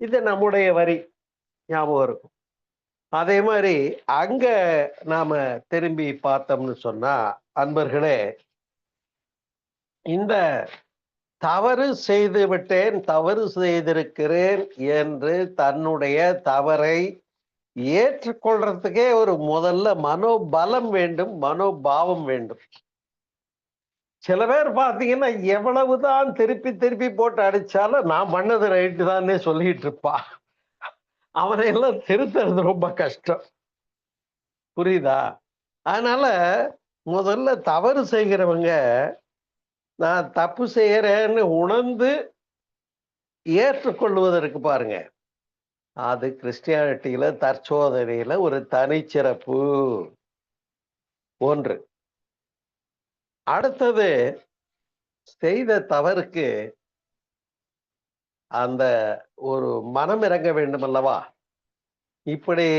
இது நம்முடைய வரி, ஞாபகம் இருக்கும். அதே மாதிரி அங்க நாம திரும்பி பார்த்தோம்னு சொன்னா, அன்பர்களே, இந்த தவறு செய்து விட்டேன், தவறு செய்திருக்கிறேன் என்று தன்னுடைய தவறை ஏற்றுக்கொள்றதுக்கே ஒரு முதல்ல மனோபலம் வேண்டும், மனோபாவம் வேண்டும். சில பேர் பாத்தீங்கன்னா எவ்வளவுதான் திருப்பி திருப்பி போட்டு அடிச்சாலும் நான் பண்ணது ரைட்டு தானே சொல்லிட்டு இருப்பா. அவனை எல்லாம் திருத்துறது ரொம்ப கஷ்டம். புரியுதா? அதனால முதல்ல தவறு செய்கிறவங்க நான் தப்பு செய்யறேன்னு உணர்ந்து ஏற்றுக்கொள்வதற்கு பாருங்க, அது கிறிஸ்டியானிட்டியில தற்சோதனையில ஒரு தனிச்சிறப்பு ஒன்று. அடுத்தது, செய்த தவறுக்கு அந்த ஒரு மனம் இறங்க வேண்டும் அல்லவா? இப்படி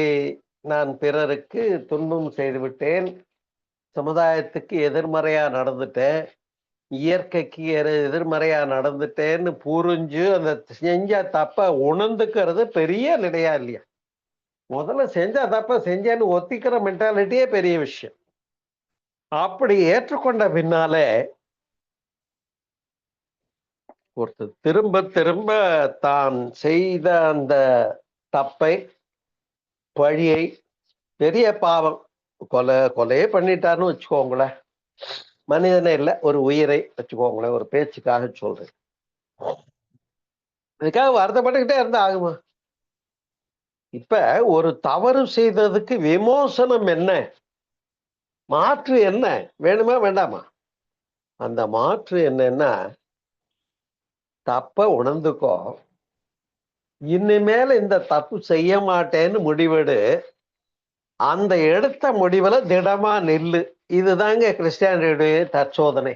நான் பிறருக்கு துன்பம் செய்து விட்டேன், சமுதாயத்துக்கு எதிர்மறையா நடந்துட்டேன், இயற்கைக்கு எதிர்மறையா நடந்துட்டேன்னு புரிஞ்சு அந்த செஞ்ச தப்ப உணர்ந்துக்கிறது பெரிய நிலையா இல்லையா? முதல்ல செஞ்ச தப்ப செஞ்சேன்னு ஒத்திக்கிற மென்டாலிட்டியே பெரிய விஷயம். அப்படி ஏற்றுக்கொண்ட பின்னாலே ஒருத்தர் திரும்ப திரும்ப தான் செய்த அந்த தப்பை, பழியை, பெரிய பாவம், கொலையே பண்ணிட்டாருன்னு வச்சுக்கோங்களேன், மனிதனே இல்ல ஒரு உயிரை வச்சுக்கோங்களேன், ஒரு பேச்சுக்காக சொல்றேன், இதுக்காக வருத்தப்பட்டுக்கிட்டே இருந்தா ஆகுமா? இப்ப ஒரு தவறு செய்ததுக்கு விமோசனம் என்ன, மாற்று என்ன வேணுமா வேண்டாமா? அந்த மாற்று என்னன்னா, தப்ப உணர்ந்துக்கோ, இனிமேல் இந்த தப்பு செய்ய மாட்டேன்னு முடிவெடு, அந்த எடுத்த முடிவுல திடமா நில்லு. இதுதாங்க கிறிஸ்டியானிட்டியுடைய தற்சோதனை,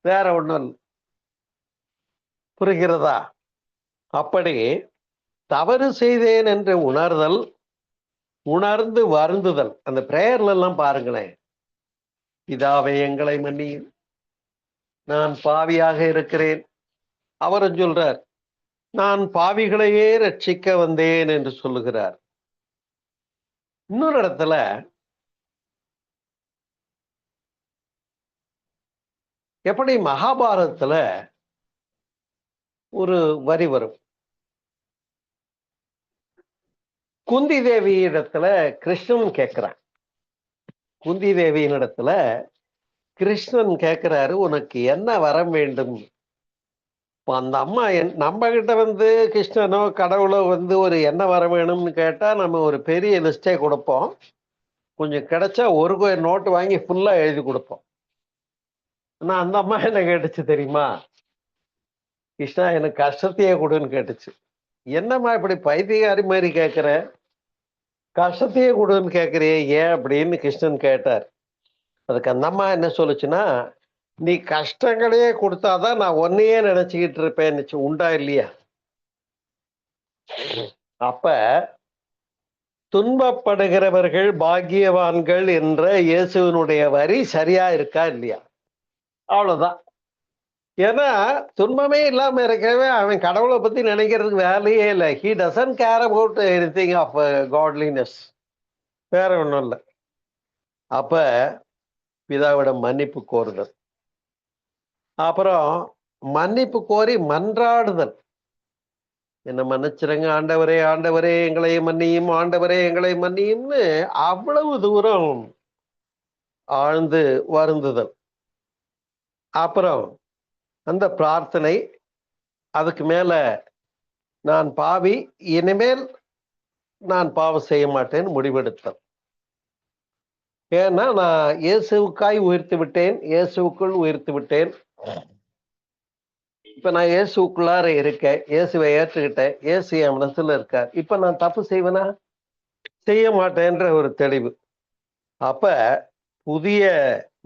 வேற ஒண்ணும் இல்லை. புரிகிறதா? அப்படி தவறு செய்தேன் என்று உணர்தல், உணர்ந்து வருந்துதல். அந்த பிரேயர்ல எல்லாம் பாருங்களேன், பிதாவே எங்களை மன்னியும், நான் பாவியாக இருக்கிறேன். அவரும் சொல்றார், நான் பாவிகளையே ரட்சிக்க வந்தேன் என்று சொல்லுகிறார். இன்னொரு இடத்துல எப்படி மகாபாரதத்துல ஒரு வரி வரும், குந்தி தேவி இடத்துல கிருஷ்ணன் கேட்கிறான். குந்தி தேவியின் இடத்துல கிருஷ்ணன் கேட்கிறாரு, உனக்கு என்ன வரம் வேண்டும்? அந்த அம்மா நம்ம கிட்ட வந்து கிருஷ்ணனோ கடவுளோ வந்து ஒரு என்ன வர வேணும்னு கேட்டா நம்ம ஒரு பெரிய லிஸ்டே கொடுப்போம், கொஞ்சம் கிடைச்சா ஒரு நோட்டு வாங்கி ஃபுல்லா எழுதி கொடுப்போம். ஆனா அந்த அம்மா என்ன கேட்டுச்சு தெரியுமா? கிருஷ்ணா எனக்கு கஷ்டத்தையே கொடுன்னு கேட்டுச்சு. என்னம்மா இப்படி பைத்தியக்காரி மாதிரி கேட்கிற, கஷ்டத்தையே கொடுன்னு கேட்கிறியே ஏன் அப்படின்னு கிருஷ்ணன் கேட்டார். அதுக்கு அந்த அம்மா என்ன சொல்லுச்சுன்னா, நீ கஷ்டங்களையே கொடுத்தாதான் நான் ஒன்னையே நினைச்சுக்கிட்டு இருப்பேன்னு. உண்டா இல்லையா? அப்ப துன்பப்படுகிறவர்கள் பாக்கியவான்கள் என்ற இயேசுவினுடைய வரி சரியா இருக்கா இல்லையா? அவ்வளவுதான். ஏன்னா துன்பமே இல்லாம இருக்கவே அவன் கடவுளை பத்தி நினைக்கிறதுக்கு வேலையே இல்லை. He doesn't care about anything of godliness, வேற ஒண்ணும் இல்லை. அப்ப பிதாவிடம் மன்னிப்பு கோருதல், அப்புறம் மன்னிப்பு கோரி மன்றாடுதல். என்ன மன்னிச்சிருங்க ஆண்டவரே, ஆண்டவரே எங்களை மன்னியும், ஆண்டவரே எங்களை மன்னியும்னு அவ்வளவு தூரம் ஆழ்ந்து வருந்துதல். அப்புறம் அந்த பிரார்த்தனை, அதுக்கு மேல நான் பாவி, இனிமேல் நான் பாவம் செய்ய மாட்டேன்னு முடிவெடுத்தல். ஏன்னா நான் இயேசுவுக்காய் உயிர்த்து விட்டேன், இயேசுவுக்குள் உயிர்த்து விட்டேன். இப்ப நான் இயேசுக்குள்ளார இருக்கேன், இயேசுவை ஏற்றுக்கிட்டேன், இயேசு என் மனசுல இருக்கார். இப்ப நான் தப்பு செய்வேனா? செய்ய மாட்டேன்ற ஒரு தெளிவு. அப்ப புதிய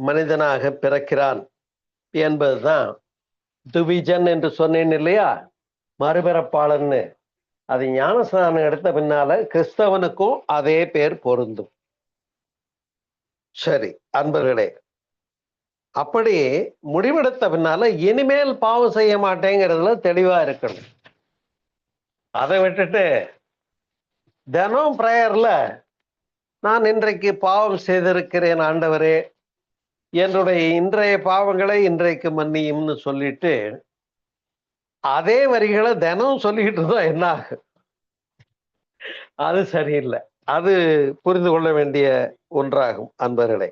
மனிதனாக பிறக்கிறான் என்பதுதான் துவிஜன் என்று சொன்னேன் இல்லையா, மறுபிறப்பாளன்னு. அது ஞானஸ்நானம் எடுத்த பின்னால கிறிஸ்தவனுக்கும் அதே பேர் பொருந்தும். சரி அன்பர்களே, அப்படி முடிவெடுத்த பின்னால இனிமேல் பாவம் செய்ய மாட்டேங்கிறதுல தெளிவா இருக்கணும். அதை விட்டுட்டு தினம் பிரேயர்ல நான் இன்றைக்கு பாவம் செய்திருக்கிறேன் ஆண்டவரே, என்னுடைய இன்றைய பாவங்களை இன்றைக்கு மன்னியும்னு சொல்லிட்டு அதே வரிகளை தினம் சொல்லிக்கிட்டு இருந்தா என்ன ஆகும்? அது சரியில்லை. அது புரிந்து கொள்ள வேண்டிய ஒன்றாகும் அன்பர்களே.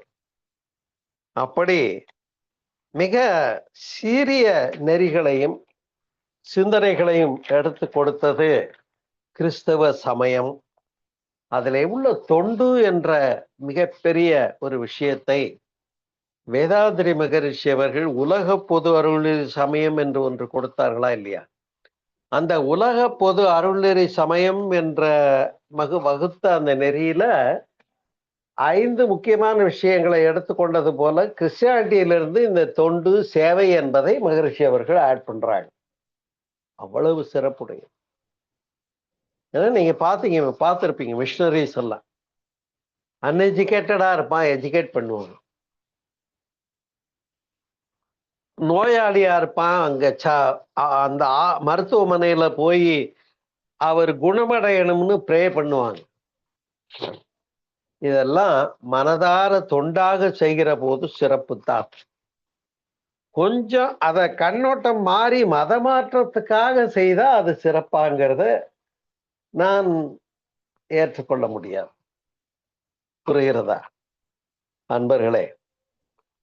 அப்படி மிக சீரிய நெறிகளையும் சிந்தனைகளையும் எடுத்து கொடுத்தது கிறிஸ்தவ சமயம். அதிலே உள்ள தொண்டு என்ற மிகப்பெரிய ஒரு விஷயத்தை வேதாத்திரி மகரிஷி அவர்கள் உலக பொது அருள்நெறி சமயம் என்று ஒன்று கொடுத்தார்களா இல்லையா? அந்த உலக பொது அருள்நெறி சமயம் என்ற வகுத்த அந்த நெறியில 5 முக்கியமான விஷயங்களை எடுத்துக்கொண்டது போல கிறிஸ்டியானிட்டியிலிருந்து இந்த தொண்டு சேவை என்பதை மகரிஷி அவர்கள் ஆட் பண்றாங்க. அவ்வளவு சிறப்புடைய. ஏன்னா நீங்க பார்த்திருப்பீங்க மிஷனரிஸ் எல்லாம் அன்எஜுகேட்டடா இருப்பான், எஜுகேட் பண்ணுவாங்க. நோயாளியா இருப்பான், அங்க அந்த மருத்துவமனையில போய் அவர் குணமடையணும்னு ப்ரே பண்ணுவாங்க. இதெல்லாம் மனதார தொண்டாக செய்கிற போது சிறப்பு தான். கொஞ்சம் அத கண்ணோட்டம் மாறி மதமாற்றத்துக்காக செய்தா அது சிறப்பாங்கிறத நான் ஏற்றுக்கொள்ள முடியாது. புரிகிறதா அன்பர்களே?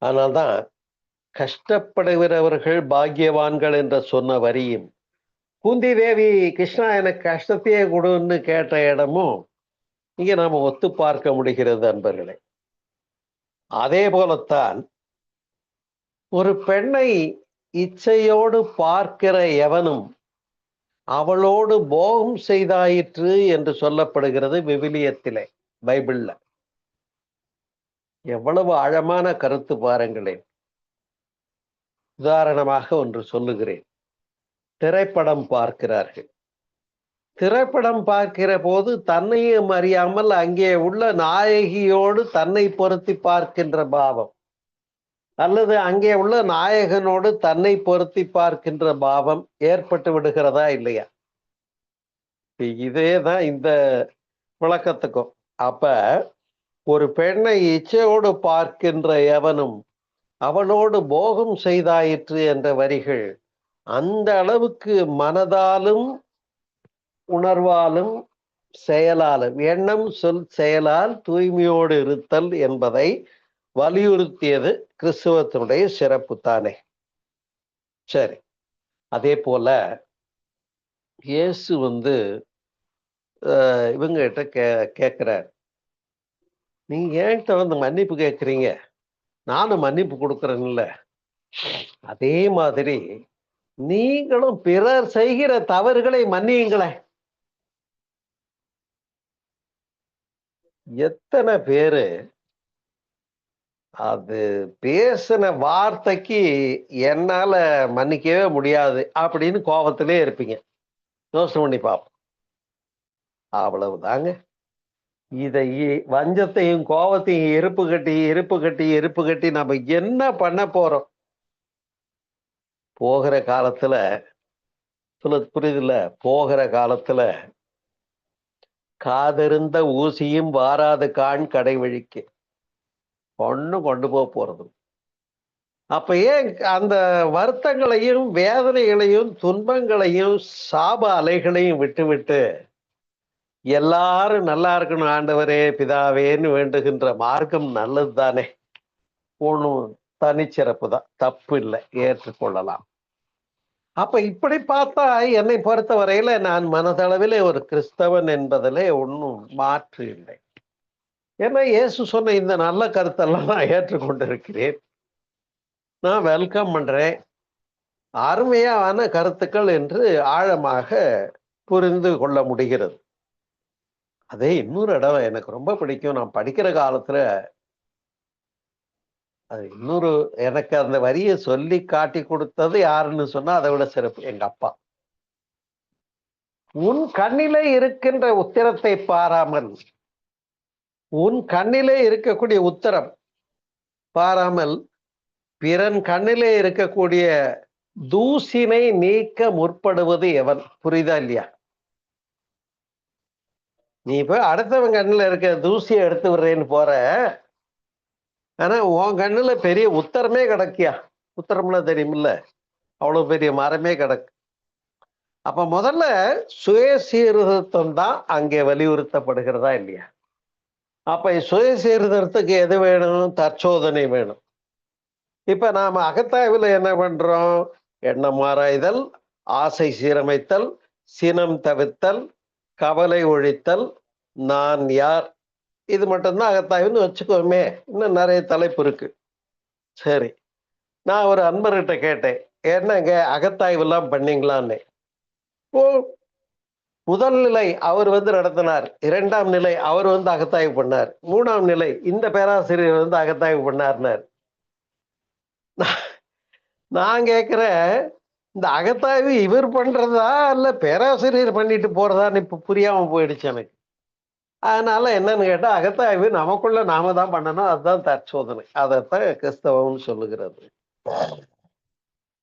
அதனால்தான் கஷ்டப்படுகிறவர்கள் பாக்கியவான்கள் என்ற சொன்ன வரியும், குந்தி தேவி கிருஷ்ணா எனக்கு கஷ்டத்தையே கொடுன்னு கேட்ட இடமும் இங்க நாம ஒத்து பார்க்க முடிகிறது அன்பர்களே. அதே போலத்தான் ஒரு பெண்ணை இச்சையோடு பார்க்கிற எவனும் அவளோடு போகம் செய்தாயிற்று என்று சொல்லப்படுகிறது விவிலியத்திலே, பைபிள்ல. எவ்வளவு ஆழமான கருத்து பாருங்களேன். உதாரணமாக ஒன்று சொல்லுகிறேன். திரைப்படம் பார்க்கிறார்கள். திரைப்படம் பார்க்கிற போது தன்னையும் அறியாமல் அங்கே உள்ள நாயகியோடு தன்னை பொருத்தி பார்க்கின்ற பாவம், அல்லது அங்கே உள்ள நாயகனோடு தன்னை பொருத்தி பார்க்கின்ற பாவம் ஏற்பட்டு விடுகிறதா இல்லையா? இதேதான் இந்த விளக்கத்துக்கும். அப்ப ஒரு பெண்ணை இச்சையோடு பார்க்கின்ற எவனும் அவளோடு போகம் செய்தாயிற்று என்ற வரிகள் அந்த அளவுக்கு மனதாலும் உணர்வாலும் செயலாலும், எண்ணம் சொல் செயலால் தூய்மையோடு இருத்தல் என்பதை வலியுறுத்தியது கிறிஸ்துவத்தினுடைய சிறப்பு தானே. சரி, அதே போல இயேசு இவங்க கிட்ட கேட்கிறார், நீங்க என்கிட்ட மன்னிப்பு கேட்குறீங்க, நானும் மன்னிப்பு கொடுக்குறேன்ல. அதே மாதிரி நீங்களும் பிறர் செய்கிற தவறுகளை மன்னியுங்களேன். எத்தனை பேரு அது பேசின வார்த்தைக்கு என்னால மன்னிக்கவே முடியாது அப்படின்னு கோபத்திலே இருப்பீங்க. யோசனை பண்ணி பார்ப்போம். அவ்வளவுதாங்க. இதை வஞ்சத்தையும் கோபத்தையும் இருப்பு கட்டி நம்ம என்ன பண்ண போறோம்? போகிற காலத்துல புரியுதுல, போகிற காலத்துல காதிருந்த ஊசியும் வாராது காண் கடை வழிக்கு ஒன்னும் கொண்டு போறது. அப்ப ஏன் அந்த வருத்தங்களையும் வேதனைகளையும் துன்பங்களையும் சாப அலைகளையும் விட்டு எல்லாரும் நல்லா இருக்கணும் ஆண்டவரே பிதாவேன்னு வேண்டுகின்ற மார்க்கம் நல்லது தானே. ஒன்றும் தனிச்சிறப்பு தான், தப்பு இல்லை, ஏற்றுக்கொள்ளலாம். அப்ப இப்படி பார்த்தா என்னை பொறுத்த வரையில நான் மனதளவிலே ஒரு கிறிஸ்தவன் என்பதிலே ஒன்றும் மாற்று இல்லை. ஏன்னா இயேசு சொன்ன இந்த நல்ல கருத்தெல்லாம் நான் ஏற்றுக்கொண்டிருக்கிறேன், நான் வெல்கம் பண்றேன். அருமையான கருத்துக்கள் என்று ஆழமாக புரிந்து கொள்ள முடிகிறது. அதே இன்னொரு இடம் எனக்கு ரொம்ப பிடிக்கும். நான் படிக்கிற காலத்துல அது எனக்கு அந்த வரியை சொல்லி காட்டி கொடுத்தது யாருன்னு சொன்னா அதை விட சிறப்பு எங்க அப்பா. உன் கண்ணிலே இருக்கின்ற உத்திரத்தை பாராமல், உன் கண்ணிலே இருக்கக்கூடிய உத்தரம் பாராமல் பிறன் கண்ணிலே இருக்கக்கூடிய தூசினை நீக்க முற்படுவது எவன்? புரியுதா இல்லையா? நீ இப்ப அடுத்தவன் கண்ணுல இருக்க தூசியை எடுத்து விடுறேன்னு போற, ஆனா உன் கண்ணுல பெரிய உத்தரமே கிடக்கியா? உத்தரம்னா தெரியுமில்ல, அவ்வளவு பெரிய மரமே கிடக்கு. அப்ப முதல்ல சுய சீர்திருத்தம் தான் அங்கே வலியுறுத்தப்படுகிறதா இல்லையா? அப்ப சுய சீர்திருத்தத்துக்கு எது வேணும்? தற்சோதனை வேணும். இப்ப நாம அகத்தாய்வுல என்ன பண்றோம்? எண்ணம் ஆராய்தல், ஆசை சீரமைத்தல், சினம் தவிர்த்தல், கவலை ஒழித்தல், நான் யார், இது மட்டும்தான் அகத்தாய்வுன்னு வச்சுக்கோமே. இன்னும் நிறைய தலைப்பு இருக்கு. சரி, நான் ஒரு அன்பர்கிட்ட கேட்டேன், என்னங்க அகத்தாய்வு எல்லாம் பண்ணீங்களான்னு. ஓ, முதல் நிலை அவர் நடத்தினார், இரண்டாம் நிலை அவர் அகத்தாய்வு பண்ணார், மூணாம் நிலை இந்த பேராசிரியர் அகத்தாய்வு பண்ணார்னார். நான் கேட்கிறேன், இந்த அகத்தாய்வு இவர் பண்றதா இல்ல பேராசிரியர் பண்ணிட்டு போறதான்னு இப்ப புரியாம போயிடுச்சு எனக்கு. அதனால என்னன்னு கேட்டா, அகத்தாய்வு நமக்குள்ள நாம தான் பண்ணணும், அதுதான் தற்சோதனை. அதைத்தான் கிறிஸ்தவம் சொல்லுகிறது.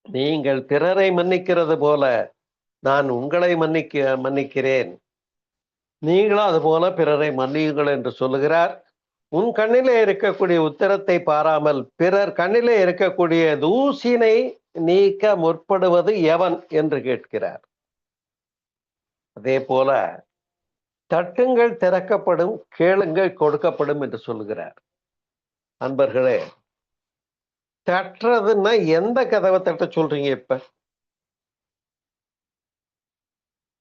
நீங்கள் பிறரை மன்னிக்கிறது போல நான் உங்களை மன்னிக்கிறேன், நீங்களும் அது போல பிறரை மன்னியுங்கள் என்று சொல்லுகிறார். உன் கண்ணிலே இருக்கக்கூடிய உத்தரத்தை பாராமல் பிறர் கண்ணிலே இருக்கக்கூடிய தூசினை நீக்க முற்படுவது எவன் என்று கேட்கிறார். அதே போல தட்டுங்கள் திறக்கப்படும், கேளுங்கள் கொடுக்கப்படும் என்று சொல்லுகிறார். அன்பர்களே, தட்டுறதுன்னா எந்த கதவை தட்ட சொல்றீங்க? இப்ப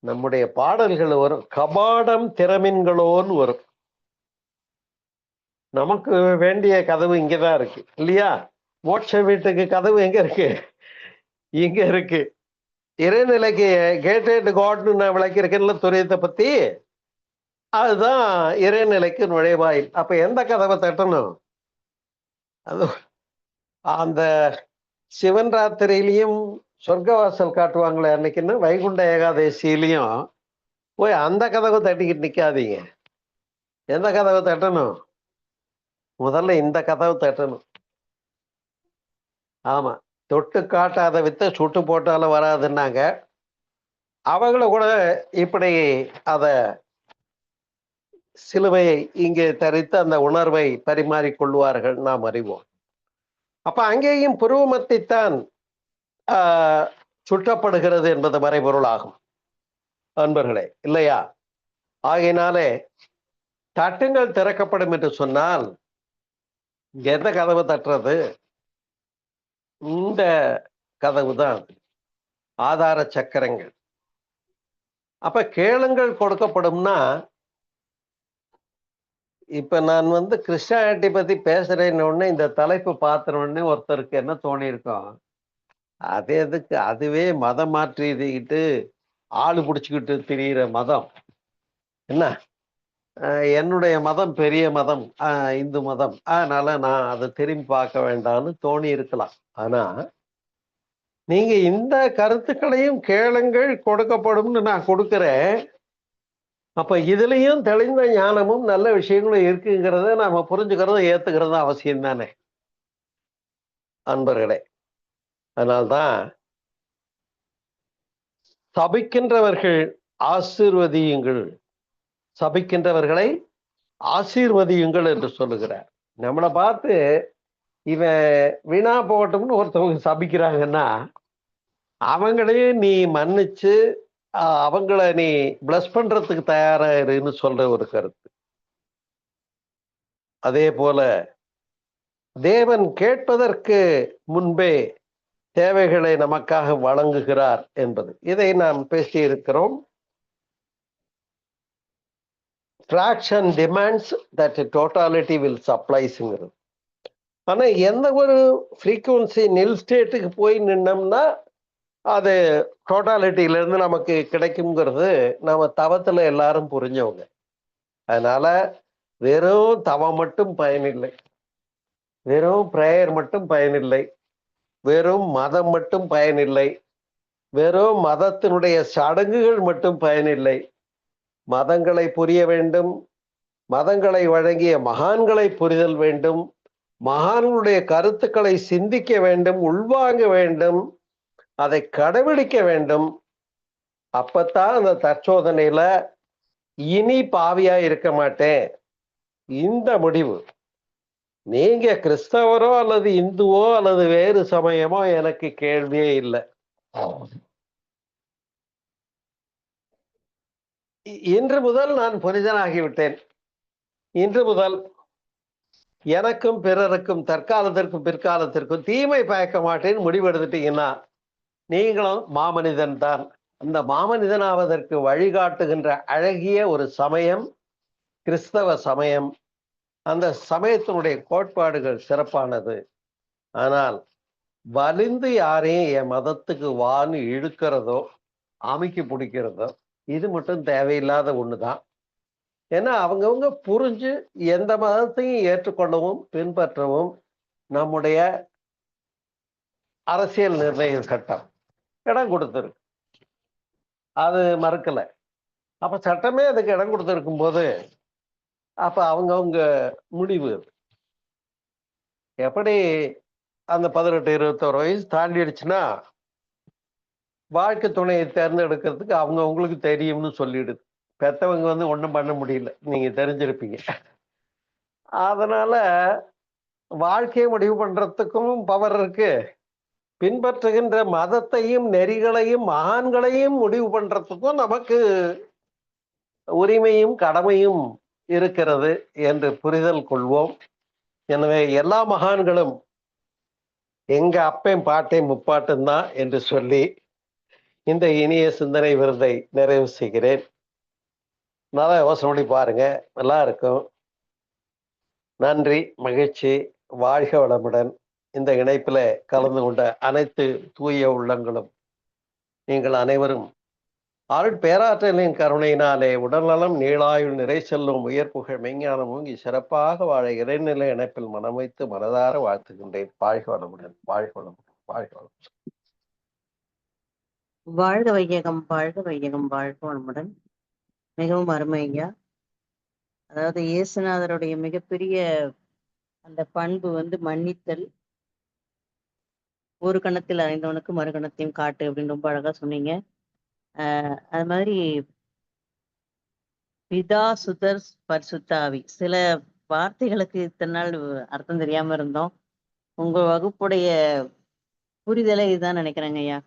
நம்முடைய பாடல்கள் வரும், கபாடம் திறமின்களோன்னு வரும். நமக்கு வேண்டிய கதவு இங்கதான் இருக்கு இல்லையா? மோட்ச வீட்டுக்கு கதவு எங்க இருக்கு? இங்க இருக்கு. இறைநிலைக்கு கேட்டட் காட்னு நான் விளக்கியிருக்கேன்ல துரியத்தை பத்தி, அதுதான் இறைநிலைக்கு நுழைவாயில். அப்ப எந்த கதவை தட்டணும்? அது அந்த சிவன் ராத்திரியிலையும் சொர்க்கவாசல் காட்டுவாங்களே அன்னைக்குன்னு, வைகுண்ட ஏகாதசியிலையும் போய் அந்த கதவை தட்டிக்கிட்டு நிக்காதீங்க. எந்த கதவை தட்டணும்? முதல்ல இந்த கதவை தட்டணும். ஆமா, தொட்டு காட்டாத வித்த சுட்டு போட்டாலும் வராதுன்னாங்க. அவங்கள கூட இப்படி அத சிலுவையை இங்கே தரித்து அந்த உணர்வை பரிமாறிக்கொள்வார்கள், நாம் அறிவோம். அப்ப அங்கேயும் புருவமத்தைத்தான் சுட்டப்படுகிறது என்பது மறைபொருள் ஆகும் அன்பர்களே, இல்லையா? ஆகையினாலே தட்டுங்கள் திறக்கப்படும் என்று சொன்னால் எந்த கதவை தட்டுறது? இந்த கதவு தான், ஆதார சக்கரங்கள். அப்ப கேளுங்கள் கொடுக்கப்படும்னா, இப்ப நான் கிறிஸ்டியானிட்டி பத்தி பேசுறேன்னு உடனே, இந்த தலைப்பு பார்த்த உடனே ஒருத்தருக்கு என்ன தோணி இருக்கும்? அது எதுக்கு? அதுவே மதம் மாற்றிக்கிட்டு ஆளு பிடிச்சுக்கிட்டு திரியிற மதம் என்ன? என்னுடைய மதம் பெரிய மதம், இந்து மதம், அதனால நான் அதை திரும்பி பார்க்க வேண்டாம்னு தோணி இருக்கலாம். ஆனா நீங்க இந்த கருத்துக்களையும் கேளுங்கள் கொடுக்கப்படும்னு நான் கொடுக்கிறேன். அப்ப இதுலயும் தெளிந்த ஞானமும் நல்ல விஷயங்களும் இருக்குங்கிறத நாம புரிஞ்சுக்கிறதும் ஏத்துக்கிறதும் அவசியம் தானே அன்பர்களே? அதனால்தான் சபிக்கின்றவர்கள் ஆசீர்வதியுங்கள், சபிக்கின்றவர்களை ஆசீர்வதியுங்கள் என்று சொல்லுகிறார். நம்மளை பார்த்து இவன் வீணா போகட்டும்னு ஒருத்தவங்க சபிக்கிறாங்கன்னா, அவங்களையும் நீ மன்னிச்சு அவங்கள நீ பிளஸ் பண்றதுக்கு தயாரா இருன்னு சொல்ற ஒரு கருத்து. அதே போல தேவன் கேட்பதற்கு முன்பே தேவைகளை நமக்காக வழங்குகிறார் என்பது, இதை நாம் பேசி இருக்கிறோம். fraction demands that totality will suppliesங்கிறது. ஆனா எந்த ஒரு ஃப்ரீக்குவன்சி நில் ஸ்டேட்டுக்கு போய் நின்னோம்னா அது டோட்டாலிட்டியில இருந்து நமக்கு கிடைக்குங்கிறது நம்ம தவத்துல எல்லாரும் புரிஞ்சவங்க. அதனால வெறும் தவம் மட்டும் பயனில்லை, வெறும் பிரேயர் மட்டும் பயனில்லை, வெறும் மதம் மட்டும் பயனில்லை, வெறும் மதத்தினுடைய சடங்குகள் மட்டும் பயனில்லை. மதங்களை புரிய வேண்டும், மதங்களை வழங்கிய மகான்களை புரிதல் வேண்டும், மகான்களுடைய கருத்துக்களை சிந்திக்க வேண்டும், உள்வாங்க வேண்டும், அதை கடைபிடிக்க வேண்டும். அப்பத்தான் அந்த தற்சோதனையில இனி பாவியா இருக்க மாட்டேன். இந்த முடிவு, நீங்க கிறிஸ்தவரோ அல்லது இந்துவோ அல்லது வேறு சமயமோ எனக்கு கேள்வியே இல்லை. இன்று முதல் நான் புனிதனாகிவிட்டேன். இன்று முதல் எனக்கும் பிறருக்கும் தற்காலத்திற்கும் பிற்காலத்திற்கும் தீமை பயக்க மாட்டேன்னு முடிவெடுத்துட்டீங்கன்னா நீங்களும் மாமனிதன் தான். அந்த மாமனிதனாவதற்கு வழிகாட்டுகின்ற அழகிய ஒரு சமயம் கிறிஸ்தவ சமயம். அந்த சமயத்தினுடைய கோட்பாடுகள் சிறப்பானது. ஆனால் வலிந்து யாரையும் என் மதத்துக்கு வான்னு இழுக்கிறதோ அமுக்கி பிடிக்கிறதோ இது மட்டும் தேவையில்லாத ஒண்ணுதான். ஏன்னா அவங்கவுங்க புரிஞ்சு எந்த மதத்தையும் ஏற்றுக்கொள்ளவும் பின்பற்றவும் நம்முடைய அரசியல் நிர்ணய சட்டம் இடம் கொடுத்திருக்கு. அது மறுக்கல. அப்ப சட்டமே அதுக்கு இடம் கொடுத்திருக்கும் போது அப்ப அவங்கவுங்க முடிவு. எப்படி அந்த 18-21 வயசு தாண்டிடுச்சுன்னா வாழ்க்கை துணையை தேர்ந்தெடுக்கிறதுக்கு அவங்களுக்கு தெரியும்னு சொல்லிடுது. பெத்தவங்க ஒண்ணும் பண்ண முடியல, நீங்க தெரிஞ்சிருப்பீங்க. அதனால வாழ்க்கையை முடிவு பண்றதுக்கும் பவர் இருக்கு, பின்பற்றுகின்ற மதத்தையும் நெறிகளையும் மகான்களையும் முடிவு பண்றதுக்கும் நமக்கு உரிமையும் கடமையும் இருக்கிறது என்று புரிதல் கொள்வோம். எனவே எல்லா மகான்களும் எங்க அப்பையும் பாட்டையும் முப்பாட்டும் தான் என்று சொல்லி இந்த இனிய சிந்தனை விருதை நிறைவு செய்கிறேன். நல்லா யோசனை பண்ணி பாருங்க, நல்லா இருக்கும். நன்றி, மகிழ்ச்சி, வாழ்க வளமுடன். இந்த இணைப்பில கலந்து கொண்ட அனைத்து தூய உள்ளங்களும் நீங்கள் அனைவரும் அருள் பேராற்றலின் கருணையினாலே உடல்நலம் நீளாயுள் நிறை செல்லும் உயர் புகழ் மெஞ்ஞானம் ஓங்கி சிறப்பாக வாழ இறைநிலை இணைப்பில் மனம் வைத்து மனதார வாழ்த்துகின்றேன். வாழ்க வளமுடன், வாழ்க வளமுடன், வாழ்க வளமுடன். வாழ்க வையகம், வாழ்க வையகம், வாழ்க வளமுடன். மிகவும் அருமை ஐயா. அதாவது இயேசுநாதருடைய மிகப்பெரிய அந்த பண்பு மன்னித்தல். ஒரு கணத்தில் அறிந்தவனுக்கு மறு கணத்தையும் காட்டு அப்படின்னு ரொம்ப அழகா சொன்னீங்க. அது மாதிரி பிதா சுதர் பரிசுத்தாவி, சில வார்த்தைகளுக்கு இத்தனை நாள் அர்த்தம் தெரியாம இருந்தோம். உங்க வகுப்புடைய புரிதலை இதுதான் நினைக்கிறேங்க ஐயா.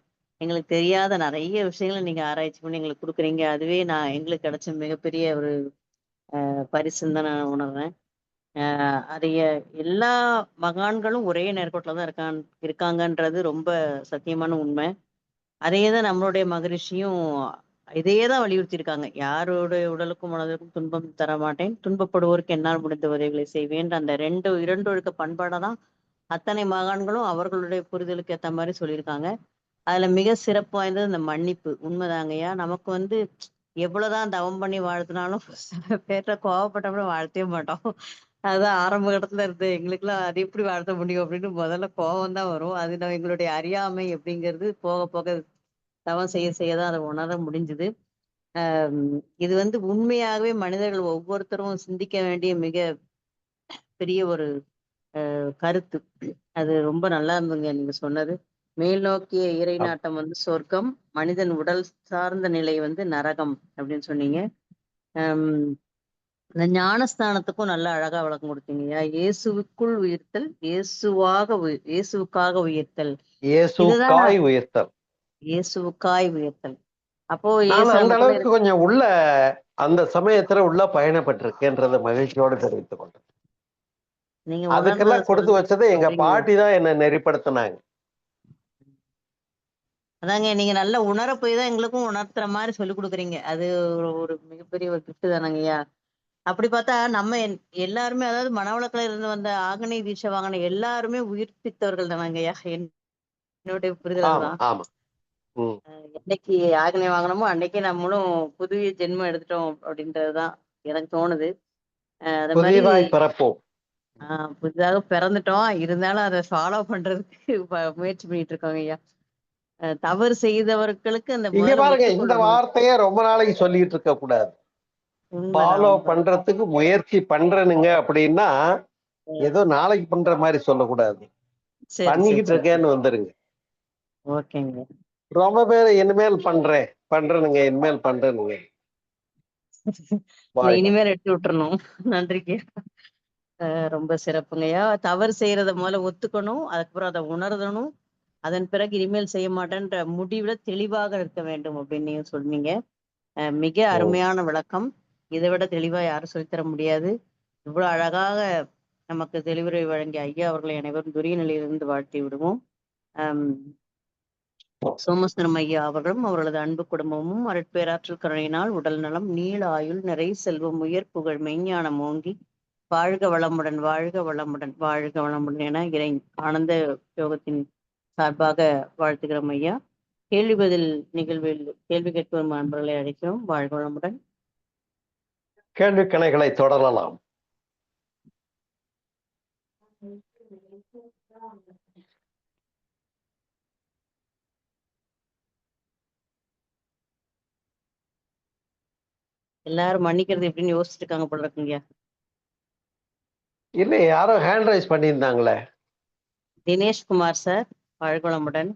எங்களுக்கு தெரியாத நிறைய விஷயங்களை நீங்க ஆராய்ச்சி பண்ணி எங்களுக்கு கொடுக்குறீங்க. அதுவே எங்களுக்கு கிடைச்ச மிகப்பெரிய ஒரு பரிசுன்னு தான் நான் உணர்றேன். அதைய எல்லா மகான்களும் ஒரே நேர்கோட்டில் தான் இருக்காங்கன்றது ரொம்ப சத்தியமான உண்மை. அதையே தான் நம்மளுடைய மகரிஷியும் இதையே தான் வலியுறுத்தியிருக்காங்க. யாருடைய உடலுக்கும் மனதிற்கும் துன்பம் தர மாட்டேன், துன்பப்படுவோருக்கு என்னால் முடிந்த உதவிகளை செய்வேன். அந்த இரண்டு ஒழுக்க பண்பாடை தான் அத்தனை மகான்களும் அவர்களுடைய புரிதலுக்கு ஏற்ற மாதிரி சொல்லியிருக்காங்க. அதுல மிக சிறப்பு வாய்ந்தது இந்த மன்னிப்பு. உண்மைதாங்கய்யா. நமக்கு எவ்வளவுதான் தவம் பண்ணி வாழ்த்தினாலும் சில பேர்ட்ட கோவப்பட்டப்பட வாழ்த்தவே மாட்டோம். அதான் ஆரம்ப கட்டத்துல இருந்து எங்களுக்குலாம் அது எப்படி வாழ்த்த முடியும் அப்படின்னு முதல்ல கோபம் தான் வரும். அது எங்களுடைய அறியாமை அப்படிங்கிறது போக போக தவம் செய்ய செய்யதான் அதை உணர முடிஞ்சுது. இது உண்மையாகவே மனிதர்கள் ஒவ்வொருத்தரும் சிந்திக்க வேண்டிய மிக பெரிய ஒரு கருத்து. அது ரொம்ப நல்லா இருந்துங்க நீங்க சொன்னது. மேல் நோக்கிய இறை நாட்டம் சொர்க்கம், மனிதன் உடல் சார்ந்த நிலை நரகம் அப்படின்னு சொன்னீங்க. இந்த ஞானஸ்தானத்துக்கும் நல்லா அழகா விளக்கம் கொடுத்தீங்க. இயேசுவுக்குள் உயிர்த்தல், இயேசுவுக்காக உயிர்த்தல், இயேசுக்காய் உயிர்த்தல், இயேசுவுக்காய் உயிர்த்தல். அப்போ அந்த அளவுக்கு கொஞ்சம் உள்ள அந்த சமயத்துல உள்ள பயணப்பட்டிருக்கேன்றத மகிழ்ச்சியோடு தெரிவித்துக் கொண்டேன். நீங்க அதுக்கெல்லாம் கொடுத்து வச்சது எங்க பாட்டி தான் என்ன நெறிப்படுத்தினாங்க. அதாங்க, நீங்க நல்லா உணர போய் தான் எங்களுக்கும் உணர்த்துற மாதிரி சொல்லி கொடுக்குறீங்க. அது ஒரு மிகப்பெரிய ஒரு கிஃப்ட் தானங்கய்யா. அப்படி பார்த்தா நம்ம எல்லாருமே, அதாவது மனவளக்கல இருந்து வந்த ஆகனை தீட்சை வாங்கின எல்லாருமே உயிர்ப்பித்தவர்கள் தானங்கய்யா. என்னுடைய புரிதல் தான். என்னைக்கு ஆகனை வாங்கினோமோ அன்னைக்கே நம்மளும் புதிய ஜென்மம் எடுத்துட்டோம் அப்படின்றதுதான் எனக்கு தோணுது. அது மாதிரி புதிதாக பிறந்துட்டோம், இருந்தாலும் அதை ஃபாலோ பண்றதுக்கு முயற்சி பண்ணிட்டு இருக்கோங்க ஐயா. தவறு செய்தவர்களுக்கு அந்த இங்க முதல்ல பாருங்க, இந்த ஒத்துக்கொள்ளணும். வார்த்தைய ரொம்ப நாளைக்கு சொல்லிட்டு இருக்க கூடாது. உண்மைதான், ஃபாலோ உண்மைதான். பண்றதுக்கு முயற்சி பண்றேனுங்க அப்படின்னா ம். ஏதோ நாளைக்கு பண்ற மாதிரி சொல்லக்கூடாது. சரி, சரி, பண்ணிக்கிட்டு சரி. இருக்கேன்னு வந்துருங்க. ஓகேங்க. ரொம்ப பேர் இனிமேல் பண்றேனுங்க, இனிமேல் பண்றேனுங்க. இல்ல, வாழ்க. இனிமேல் எடுத்து விட்டுறணும். நன்றிங்க. ரொம்ப சிறப்புங்கய்யா. தவறு செய்யறத முதல்ல ஒத்துக்கணும். அதுக்கப்புறம் அதை உணர்தணும். அதன் பிறகு இனிமேல் செய்ய மாட்டேன்ற முடிவுல தெளிவாக இருக்க வேண்டும் அப்படின்னு நீங்க சொன்னீங்க. மிக அருமையான விளக்கம். இதை விட தெளிவா யாரும் சொல்லித்தர முடியாது. இவ்வளவு அழகாக நமக்கு தெளிவுரை வழங்கிய ஐயா அவர்களை அனைவரும் துரிய நிலையிலிருந்து வாழ்த்தி விடுவோம். ஆம், சோமசுந்தரம் ஐயா அவர்களும் அவர்களது அன்பு குடும்பமும் அருட்பேராற்றல் கருணையினால் உடல் நலம், நீள ஆயுள், நிறை செல்வம், உயர் புகழ், மெய்ஞானம் ஓங்கி வாழ்க வளமுடன், வாழ்க வளமுடன், வாழ்க வளமுடன் என இறை ஆனந்த யோகத்தின் சார்பாக வாழ்த்துகிறோம் ஐயா. கேள்வி பதில் நிகழ்வில் கேள்வி கேட்கும் நண்பர்களை அழைக்கிறோம். வாழ்க வளமுடன். கேள்வி கணைகளை தொடரலாம். எல்லாரும் மன்னிக்கிறது எப்படின்னு யோசிச்சுட்டு இருக்காங்க போல இருக்குங்கய்யா. இல்ல, யாரோ ஹேண்ட் ரைஸ் பண்ணியிருந்தாங்களே. தினேஷ்குமார் சார், வாழ்க வளமுடன்.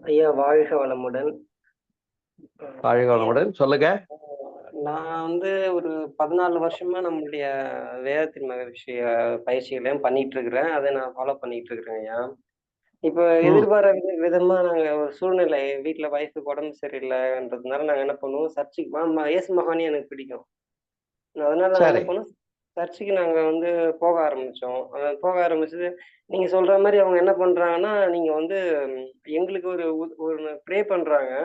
ஐயா வாழ்க வளமுடன். வாழ்க வளமுடன், சொல்லுங்க. நான் வந்து ஒரு 14 வருஷமா நம்மளுடைய வேதத்தின் மகிழ்ச்சிய பயிற்சிகளையும் பண்ணிட்டு இருக்கிறேன். அதை நான் ஃபாலோ பண்ணிட்டு இருக்கிறேன் ஐயா. இப்போ எதிர்பாராத விதமா நாங்க ஒரு சூழ்நிலை, வீட்டுல வைஃபுக்கு உடம்பு சரியில்லைன்றதுனால நாங்க என்ன பண்ணுவோம், சர்ச்சுக்கு இயேசு மகானே எனக்கு பிடிக்கும். அதனால நாங்க என்ன சரி. பண்ணோம், சர்ச்சுக்கு நாங்க வந்து போக ஆரம்பிச்சோம். போக ஆரம்பிச்சது, நீங்க சொல்ற மாதிரி அவங்க என்ன பண்றாங்கன்னா, நீங்க வந்து எங்களுக்கு ஒரு ப்ரே பண்றாங்க.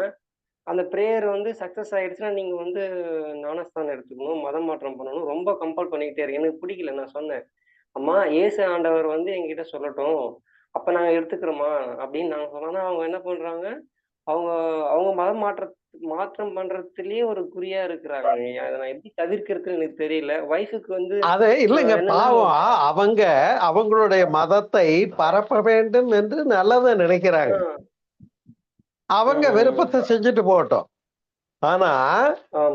அந்த பிரேயர் வந்து சக்சஸ் ஆயிடுச்சுன்னா, நீங்க வந்து ஞானஸ்தானம் எடுத்துக்கணும், மதம் மாற்றம் பண்ணணும். ரொம்ப கம்பல் பண்ணிக்கிட்டே இருக்கு. எனக்கு பிடிக்கல. நான் சொன்னேன், "அம்மா, இயேசு ஆண்டவர் வந்து என்கிட்ட சொல்லட்டும். அப்ப நாங்க எடுத்துக்கிறோம்மா" அப்படின்னு நாங்க சொன்னோம்னா, அவங்க என்ன பண்றாங்க, அவங்க அவங்க மாற்றம் பண்றதுலயே ஒரு குறியா இருக்கிறாங்க. அத நான் எப்படி தவிர்க்கிறதுன்னு எனக்கு தெரியல. ஒய்ஃப்க்கு வந்து அது இல்லைங்க, என்னன்னா பாவம். அவங்க அவங்களுடைய மதத்தை பரப்ப வேண்டும் என்று நல்லதை நினைக்கிறாங்க. அவங்க விருப்பத்தை செஞ்சுட்டு போகட்டும். ஆனா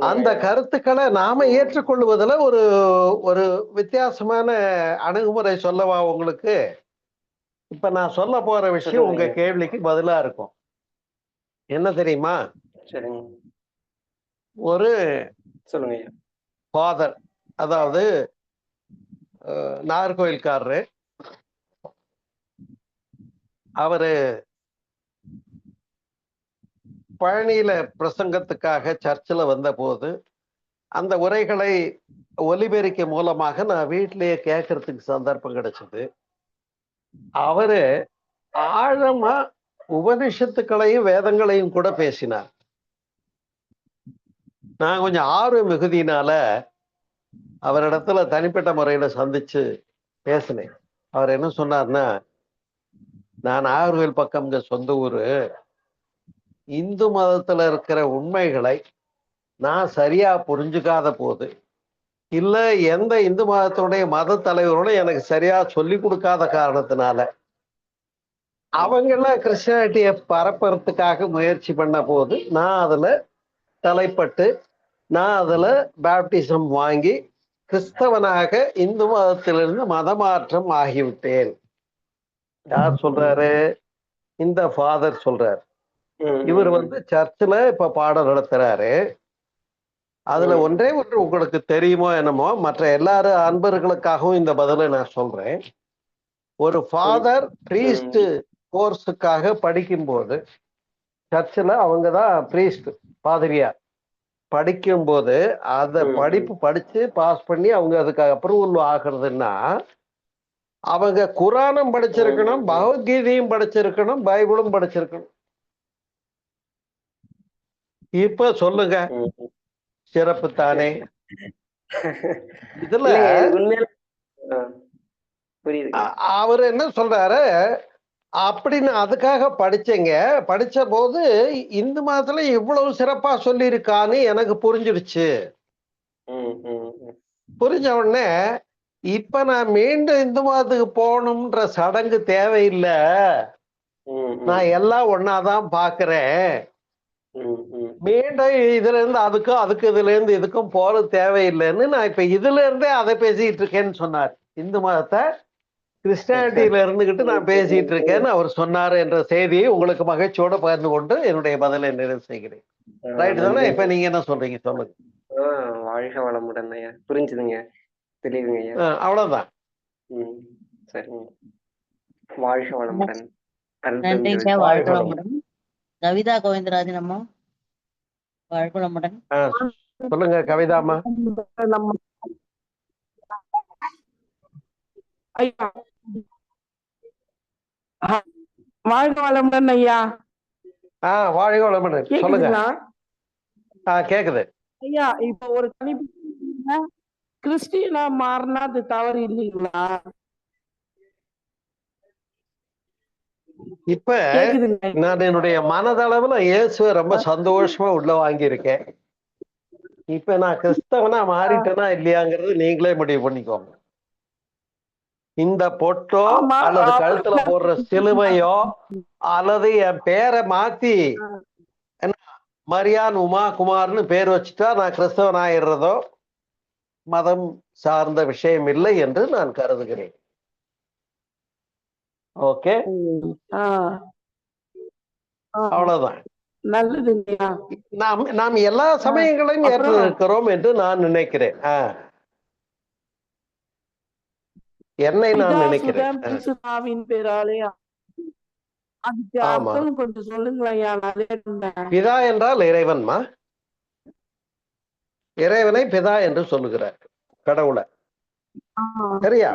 அந்த ஆமாங்க. கருத்துக்களை நாம ஏற்றுக்கொள்வதில் ஒரு ஒரு வித்தியாசமான அணுகுமுறை சொல்லவா உங்களுக்கு? இப்ப நான் சொல்ல போற விஷயம் சொல்லுங்க உங்க ஐயா. கேள்விக்கு பதிலா இருக்கும். என்ன தெரியுமா? சரிங்க. ஒரு சொல்லுங்க ஐயா. ஃபாதர், அதாவது நாகர்கோயில்காரரு, அவரு பழனியில பிரசங்கத்துக்காக சர்ச்சில் வந்த போது அந்த உரைகளை ஒலிபெருக்கி மூலமாக நான் வீட்டிலேயே கேட்கறதுக்கு சந்தர்ப்பம் கிடைச்சது. அவரு ஆழமா உபனிஷத்துக்களையும் வேதங்களையும் கூட பேசினார். நான் கொஞ்சம் ஆர்வ மிகுதியினால அவரிடத்துல தனிப்பட்ட முறையில சந்திச்சு பேசினேன். அவர் என்ன சொன்னார்னா, நான் நாகர்கோவில் பக்கம் சொந்த ஊரு, இந்து மதத்துல இருக்கிற உண்மைகளை நான் சரியா புரிஞ்சுக்காத போது, இல்ல எந்த இந்து மதத்தினுடைய மத தலைவரோட எனக்கு சரியா சொல்லி கொடுக்காத காரணத்தினால அவங்கள கிறிஸ்டியானிட்டியை பரப்புறதுக்காக முயற்சி பண்ண போது நான் அதுல தலைப்பட்டு, நான் அதுல பேப்டிசம் வாங்கி கிறிஸ்தவனாக இந்து மதத்திலிருந்து மதமாற்றம் ஆகிவிட்டேன். யார் சொல்றாரு? இந்த ஃபாதர் சொல்றாரு. இவர் வந்து சர்ச்சில் இப்ப பாடம் நடத்துறாரு. அதுல ஒன்றே ஒன்று உங்களுக்கு தெரியுமோ என்னமோ, மற்ற எல்லாரும் அன்பர்களுக்காகவும் இந்த பதிலை நான் சொல்றேன். ஒரு ஃபாதர் பிரீஸ்ட் கோர்ஸுக்காக படிக்கும்போது, சர்ச்சில் அவங்க தான் பிரீஸ்ட், பாதிரியார். படிக்கும்போது அந்த படிப்பு படிச்சு பாஸ் பண்ணி அவங்க அதுக்கு அப்ரூவல் ஆகுறதுன்னா, அவங்க குரானும் படிச்சிருக்கணும், பகவத்கீதையும் படிச்சிருக்கணும், பைபிளும் படிச்சிருக்கணும். இப்ப சொல்லுங்க, சிறப்பு தானே? இதுல அவர் என்ன சொல்றாரு, அப்படின்னு அதுக்காக படிச்சேங்க. படிச்ச போது இந்து மதத்துல இவ்வளவு சிறப்பா சொல்லி இருக்கான்னு எனக்கு புரிஞ்சிடுச்சு. புரிஞ்ச உடனே இப்ப நான் மீண்டும் இந்து மதத்துக்கு போகணும்ன்ற சடங்கு தேவையில்லை, நான் எல்லாம் ஒன்னாதான் பாக்குறேன். மீண்டும் இதுல இருந்து அதுக்கும் அதுக்கு இதுல இருந்து இதுக்கும் போற தேவையில்லைன்னு நான் இப்ப இதுல இருந்தே அதை பேசிட்டு இருக்கேன்னு சொன்னார். இந்து மதத்தை கிறிஸ்டியானிட்டியில இருந்துகிட்டு நான் பேசிட்டு இருக்கேன்னு அவர் சொன்னாரு என்ற செய்தியை உங்களுக்கு மகிழ்ச்சியோட பகிர்ந்து கொண்டு என்னுடைய பதிலை நிறைவு செய்கிறேன். ரைட் தானே? இப்ப நீங்க என்ன சொல்றீங்க சொல்லுங்க. வாழ்க வளமுடன் ஐயா. புரிஞ்சுதுங்க, தெரியுதுங்க ஐயா. அவ்வளவுதான். சரிங்க. வாழ்க வளமுடன். நன்றிங்க. வாழ்க வளமுடன். கவிதா கோவிந்தராஜன் அம்மா, வாழ்க வளமுடன். சொல்லுங்க கவிதாம்மா. ஐயா வாழ்க வளமுடன் ஐயா. வாழ்க வளமுடன். சொல்லுங்க. கேக்குது ஐயா. இப்ப ஒரு தனிப்பட்ட கிறிஸ்டியனா மாறினா அது தவறு இல்லைங்களா? இப்ப நான் என்னுடைய மனதளவுல இயேசுவை ரொம்ப சந்தோஷமா உள்ள வாங்கியிருக்கேன். இப்ப நான் கிறிஸ்தவனா மாறிட்டேனா இல்லையாங்கிறது நீங்களே முடிவு பண்ணிக்கோங்க. இந்த பொட்டோ அல்லது கழுத்துல போடுற சிலுவையோ அல்லது என் பேரை மாத்தி என்ன மரியான் உமா குமார்னு பேர் வச்சுட்டா நான் கிறிஸ்தவன் ஆயிடுறதோ மதம் சார்ந்த விஷயம் இல்லை என்று நான் கருதுகிறேன். ஓகே, அவ்வளவுதான். நல்லதுங்கய்யா. நாம் எல்லா சமயங்களையும் ஏற்றிருக்கிறோம் என்று நான் நினைக்கிறேன். என்னை நான் நினைக்கிறேன். கொஞ்சம் சொல்லுங்களேன். பிதா என்றால் இறைவன்மா. இறைவனை பிதா என்று சொல்லுகிறார் கடவுளை. சரியா?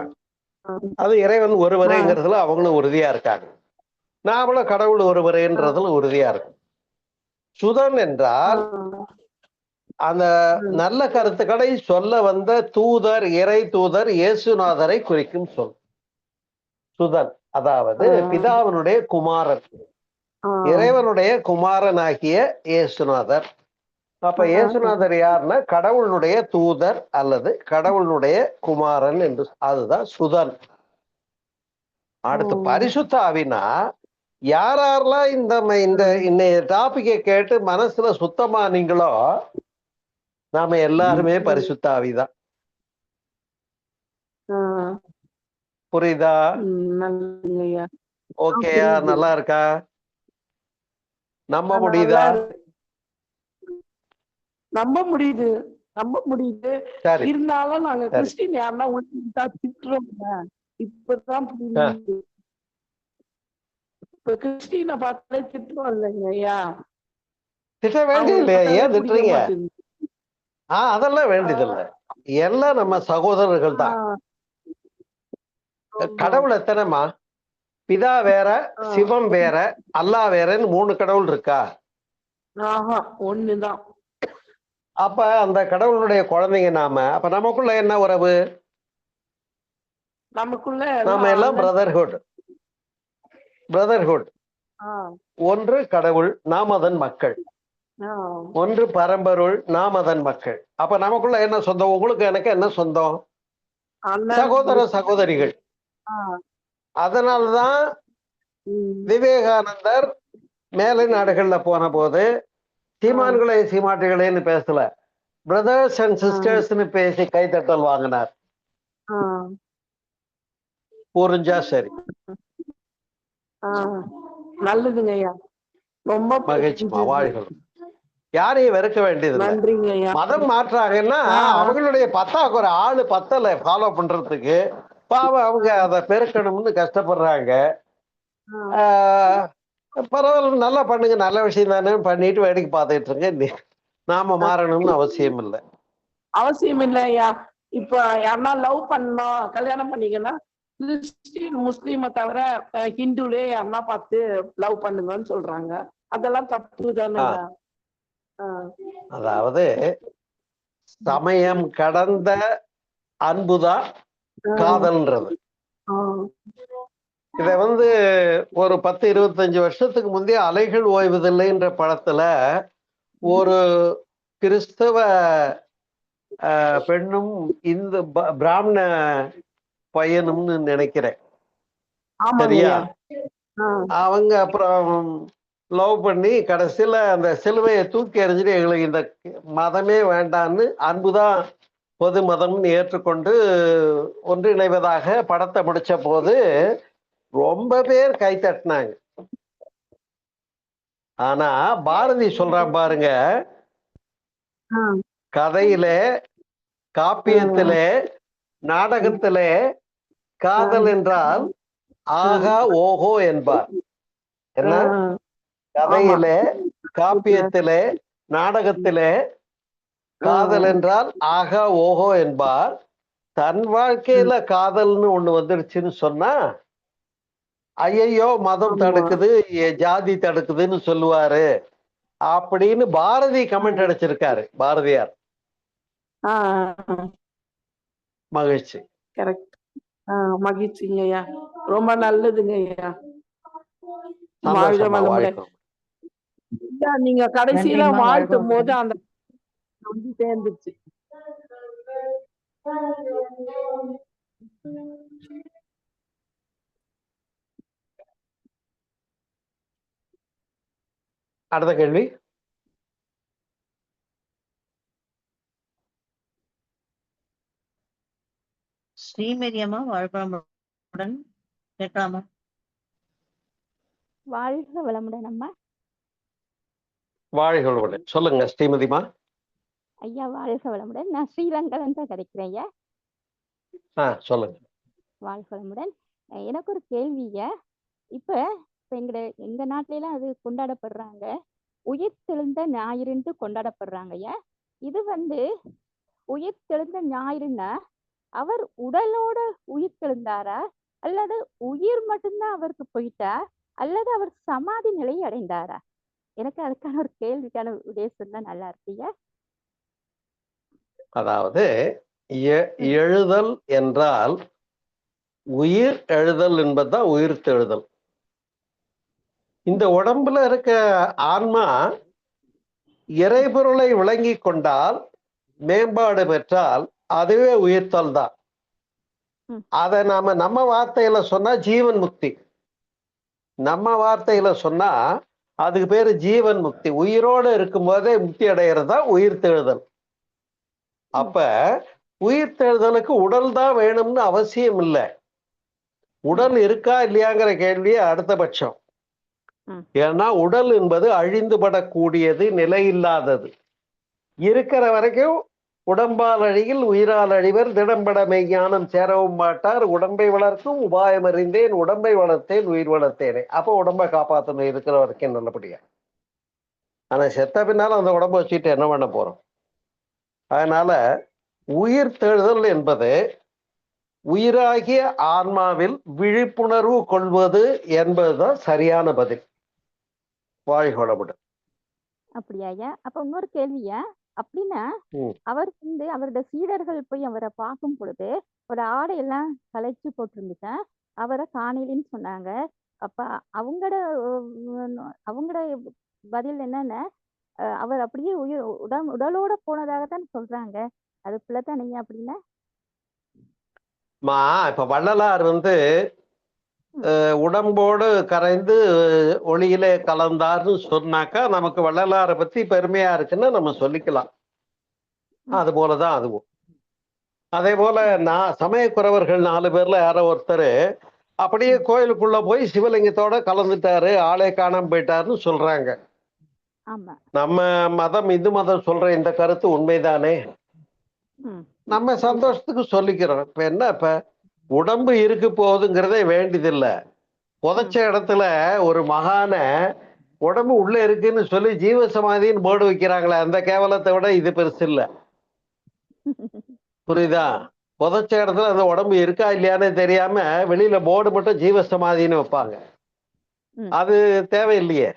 அது இறைவன் ஒருவரைங்கிறதுல அவங்களும் உறுதியா இருக்காங்க. நாமளும் கடவுள் ஒருவரைன்றதுல உறுதியா இருக்கும். சுதன் என்றால் அந்த நல்ல கருத்துக்களை சொல்ல வந்த தூதர், இறை தூதர் இயேசுநாதரை குறிக்கும் சொல் சுதன். அதாவது பிதாவினுடைய குமாரன், இறைவனுடைய குமாரனாகிய இயேசுநாதர். அப்ப இயேசுநாதர் யாருன்னா கடவுளுடைய தூதர் அல்லது கடவுளுடைய குமாரன் என்று, அதுதான் சுதன். அடுத்து பரிசுத்த ஆவினா யாரெல்லாம் இந்த டாபிக்கை கேட்டு மனசுல சுத்தமானீங்களோ நாம எல்லாருமே பரிசுத்த ஆவிதான். புரியுதா? ஓகேயா? நல்லா இருக்கா? நம்ப முடியுதா? நம்ப முடியுது. இருந்தாலும் நாங்க கிறிஸ்டின் யாருன்னா திட்டுறோம். இப்பதான் புரியுது. இப்ப கிறிஸ்டினை பார்த்தாலே திட்டுறோம் இல்லைங்க ஐயா. திட்ட வேண்டியதில்லையா? ஏன் திட்டுறீங்க? அதெல்லாம் வேண்டியதில்லை. எல்லாம் நம்ம சகோதரர்கள் தான். கடவுள் எத்தனைமா? பிதா வேற, சிவம் வேற, அல்லா வேறன்னு 3 கடவுள் இருக்கா? ஒண்ணுதான். அப்ப அந்த கடவுளுடைய குழந்தைங்க நாம. அப்ப நமக்குள்ள என்ன உறவு? நமக்குள்ள நாம எல்லாம் பிரதர்ஹுட். ஒன்று கடவுள், நாம் அதன் மக்கள். ஒன்று பரம்பொருள், நாம் அதன் மக்கள். அப்ப நமக்குள்ள என்ன சொந்தம்? உங்களுக்கு எனக்கு என்ன சொந்தம்? சகோதர சகோதரிகள். அதனால்தான் விவேகானந்தர் மேலை நாடுகள்ல போன போது சீமான்களே சீமாட்டிகளேன்னு பேசல, பிரதர்ஸ் அண்ட் சிஸ்டர்ஸ்னு பேசி கைத்தட்டல் வாங்கினார். புரிஞ்சா சரி. நல்லதுங்க ஐயா. ரொம்ப மகிழ்ச்சிமா. வாழ்கள். யாரையும் வெறுக்க வேண்டியது. மதம் மாற்றாங்கன்னா அவங்களுடைய பத்தாக்குறை ஆளு பத்தல ஃபாலோ பண்றதுக்கு. பாவம் அவங்க அதை பெருக்கணும்னு கஷ்டப்படுறாங்க. பரவாயில்ல, நல்லா பண்ணுங்க, நல்ல விஷயம் தானே பண்ணிட்டு வேடிக்கை பார்த்துட்டு இருங்க. நாம மாறணும்னு அவசியம் இல்லை. அவசியம் இல்லையா? இப்ப யாருன்னா லவ் பண்ணோம், கல்யாணம் பண்ணிக்கன்னா கிறிஸ்டின் முஸ்லீமை தவிர ஹிந்துலே யாருன்னா பார்த்து லவ் பண்ணுங்கன்னு சொல்றாங்க. அதெல்லாம் தப்பு தானே? அதாவது சமயம் கடந்த அன்புதான் காதல்ன்றது. இத ஒரு 10-25 வருஷத்துக்கு முந்தைய அலைகள் ஓய்வதில்லைன்ற படத்துல ஒரு கிறிஸ்தவ பெண்ணும் இந்த பிராமண பையனும்னு நினைக்கிறேன். சரியா? அவங்க அப்புறம் லவ் பண்ணி கடைசியில அந்த சிலுவையை தூக்கி எறிஞ்சிட்டு எங்களுக்கு இந்த மதமே வேண்டான்னு அன்புதான் பொது மதம்னு ஏற்றுக்கொண்டு ஒன்றிணைவதாக படத்தை முடிச்ச போது ரொம்ப பேர் கை தட்டினாங்க. ஆனா பாரதி சொல்றான் பாருங்க, கதையிலே, காப்பியத்திலே, நாடகத்திலே காதல் என்றால் ஆகா ஓஹோ என்பார். என்ன? கதையிலே, காப்பியத்திலே, நாடகத்திலே காதல் என்றால் ஆகா ஓஹோ என்பார். தன் வாழ்க்கையில காதல்னு ஒண்ணு வந்துருச்சுன்னு சொன்னா ஐயையோ மதம் தடுக்குது, ஜாதி தடுக்குதுன்னு சொல்லுவாரு அப்படின்னு பாரதி கமெண்ட் அடிச்சிருக்காரு. பாரதியார். மகிழ்ச்சி. கரெக்ட். மகிழ்ச்சிங்க ஐயா, ரொம்ப நல்லதுங்க ஐயா. வாழ்க வளமுடன். நீங்க கடைசியில வாழ்த்தும் போது அந்த வந்து சேர்ந்துச்சு. அடுத்த கேள்வி. ஸ்ரீமதி அம்மா வாழ்வளமுடன் கேட்கலாமா? வாழ்க வளமுடன் அம்மா. வாழ்க வளமுடன். சொல்லுங்க ஸ்ரீமதிமா. ஐயா வாழ்க வளமுடன். நான் ஸ்ரீலங்கால தான் கிடைக்கிறேன் ஐயா. சொல்லுங்க. வாழ்க வளமுடன். எனக்கு ஒரு கேள்வியா, இப்ப எங்க நாட்டில எல்லாம் அது கொண்டாடப்படுறாங்க, உயிர் தெழுந்த ஞாயிறுன்ட்டு கொண்டாடப்படுறாங்க ஐயா. இது உயிர் தெழுந்த ஞாயிறுன்னா அவர் உடலோட உயிர் தெழுந்தாரா, அல்லது உயிர் மட்டும்தான் அவருக்கு போயிட்டா, அல்லது அவர் சமாதி நிலையை அடைந்தாரா? எனக்கு அதுக்கான ஒரு கேள்விக்கான விடைய சொன்னா நல்லா இருப்பீங்க. அதாவது எழுதல் என்றால் உயிர் எழுதல் என்பதுதான் உயிர் தெழுதல். இந்த உடம்புல இருக்க ஆன்மா இறைபொருளை விளங்கி கொண்டால், மேம்பாடு பெற்றால் அதுவே உயிர்த்தல் தான். அதை நம்ம வார்த்தையில சொன்னா ஜீவன் முக்தி. நம்ம வார்த்தையில சொன்னா அதுக்கு பேரு ஜீவன் முக்தி. உயிரோடு இருக்கும் போதே முக்தி அடைகிறது தான் உயிர் தெழுதல். அப்ப உயிர் தெழுதலுக்கு உடல் தான் வேணும்னு அவசியம் இல்லை. உடல் இருக்கா இல்லையாங்கிற கேள்வியே அடுத்த பட்சம். ஏன்னா உடல் என்பது அழிந்துபடக்கூடியது, நிலையில்லாதது. இருக்கிற வரைக்கும் உடம்பால் அழியில் உயிரால் அழிவர், திடம்பட மெய்ஞானம் சேரவும் மாட்டார், உடம்பை வளர்க்கும் உபாயம் அறிந்தேன், உடம்பை வளர்த்தேன் உயிர் வளர்த்தேனே. அப்போ உடம்பை காப்பாற்றணும் இருக்கிற வரைக்கும் நல்லபடியா. ஆனா செத்த பின்னாலும் அந்த உடம்பை வச்சுட்டு என்ன பண்ண போறோம்? அதனால உயிர் தெழுதல் என்பது உயிராகிய ஆன்மாவில் விழிப்புணர்வு கொள்வது என்பதுதான் சரியான பதில். வாழ்க வளமுடன். அப்படியா? அப்ப இன்னொரு கேள்வியா, அப்படின்னா அவர் அவரோட சீடர்கள் போய் அவரை பார்க்கும் பொழுது ஒரு ஆடையெல்லாம் கலைச்சு போட்டிருந்துச்சா, அவரை காணலின்னு சொன்னாங்க. அப்ப அவங்களோட பதில் என்னன்னா, அவர் அப்படியே உடலோட போனதாகத்தான் சொல்றாங்க. அது பிள்ளைத்தானே அப்படின்னா? இப்ப வள்ளலார் உடம்போடு கரைந்து ஒளியிலே கலந்தார்னு சொன்னாக்கா நமக்கு வள்ளலாரை பத்தி பெருமையா இருக்குன்னு நம்ம சொல்லிக்கலாம். அது போலதான் அதுவும். அதே போல சமயக்குறவர்கள் 4 பேர்ல யாரோ ஒருத்தர் அப்படியே கோயிலுக்குள்ள போய் சிவலிங்கத்தோட கலந்துட்டாரு, ஆளே காணாம போயிட்டாருன்னு சொல்றாங்க. நம்ம மதம், இந்து மதம் சொல்ற இந்த கருத்து உண்மைதானே? நம்ம சந்தோஷத்துக்கு சொல்லிக்கிறோம். இப்ப என்ன, இப்ப உடம்பு இருக்கு போகுதுங்கிறதே வேண்டியதில்லை. புதைச்ச இடத்துல ஒரு மகான உடம்பு உள்ள இருக்குன்னு சொல்லி ஜீவசமாதின்னு போர்டு வைக்கிறாங்களே, அந்த கேவலத்தை விட இது பெருசு இல்ல. புரியுதா? புதைச்ச இடத்துல அந்த உடம்பு இருக்கா இல்லையான்னு தெரியாம வெளியில போர்டு மட்டும் ஜீவசமாதின்னு வைப்பாங்க. அது தேவையில்லையே.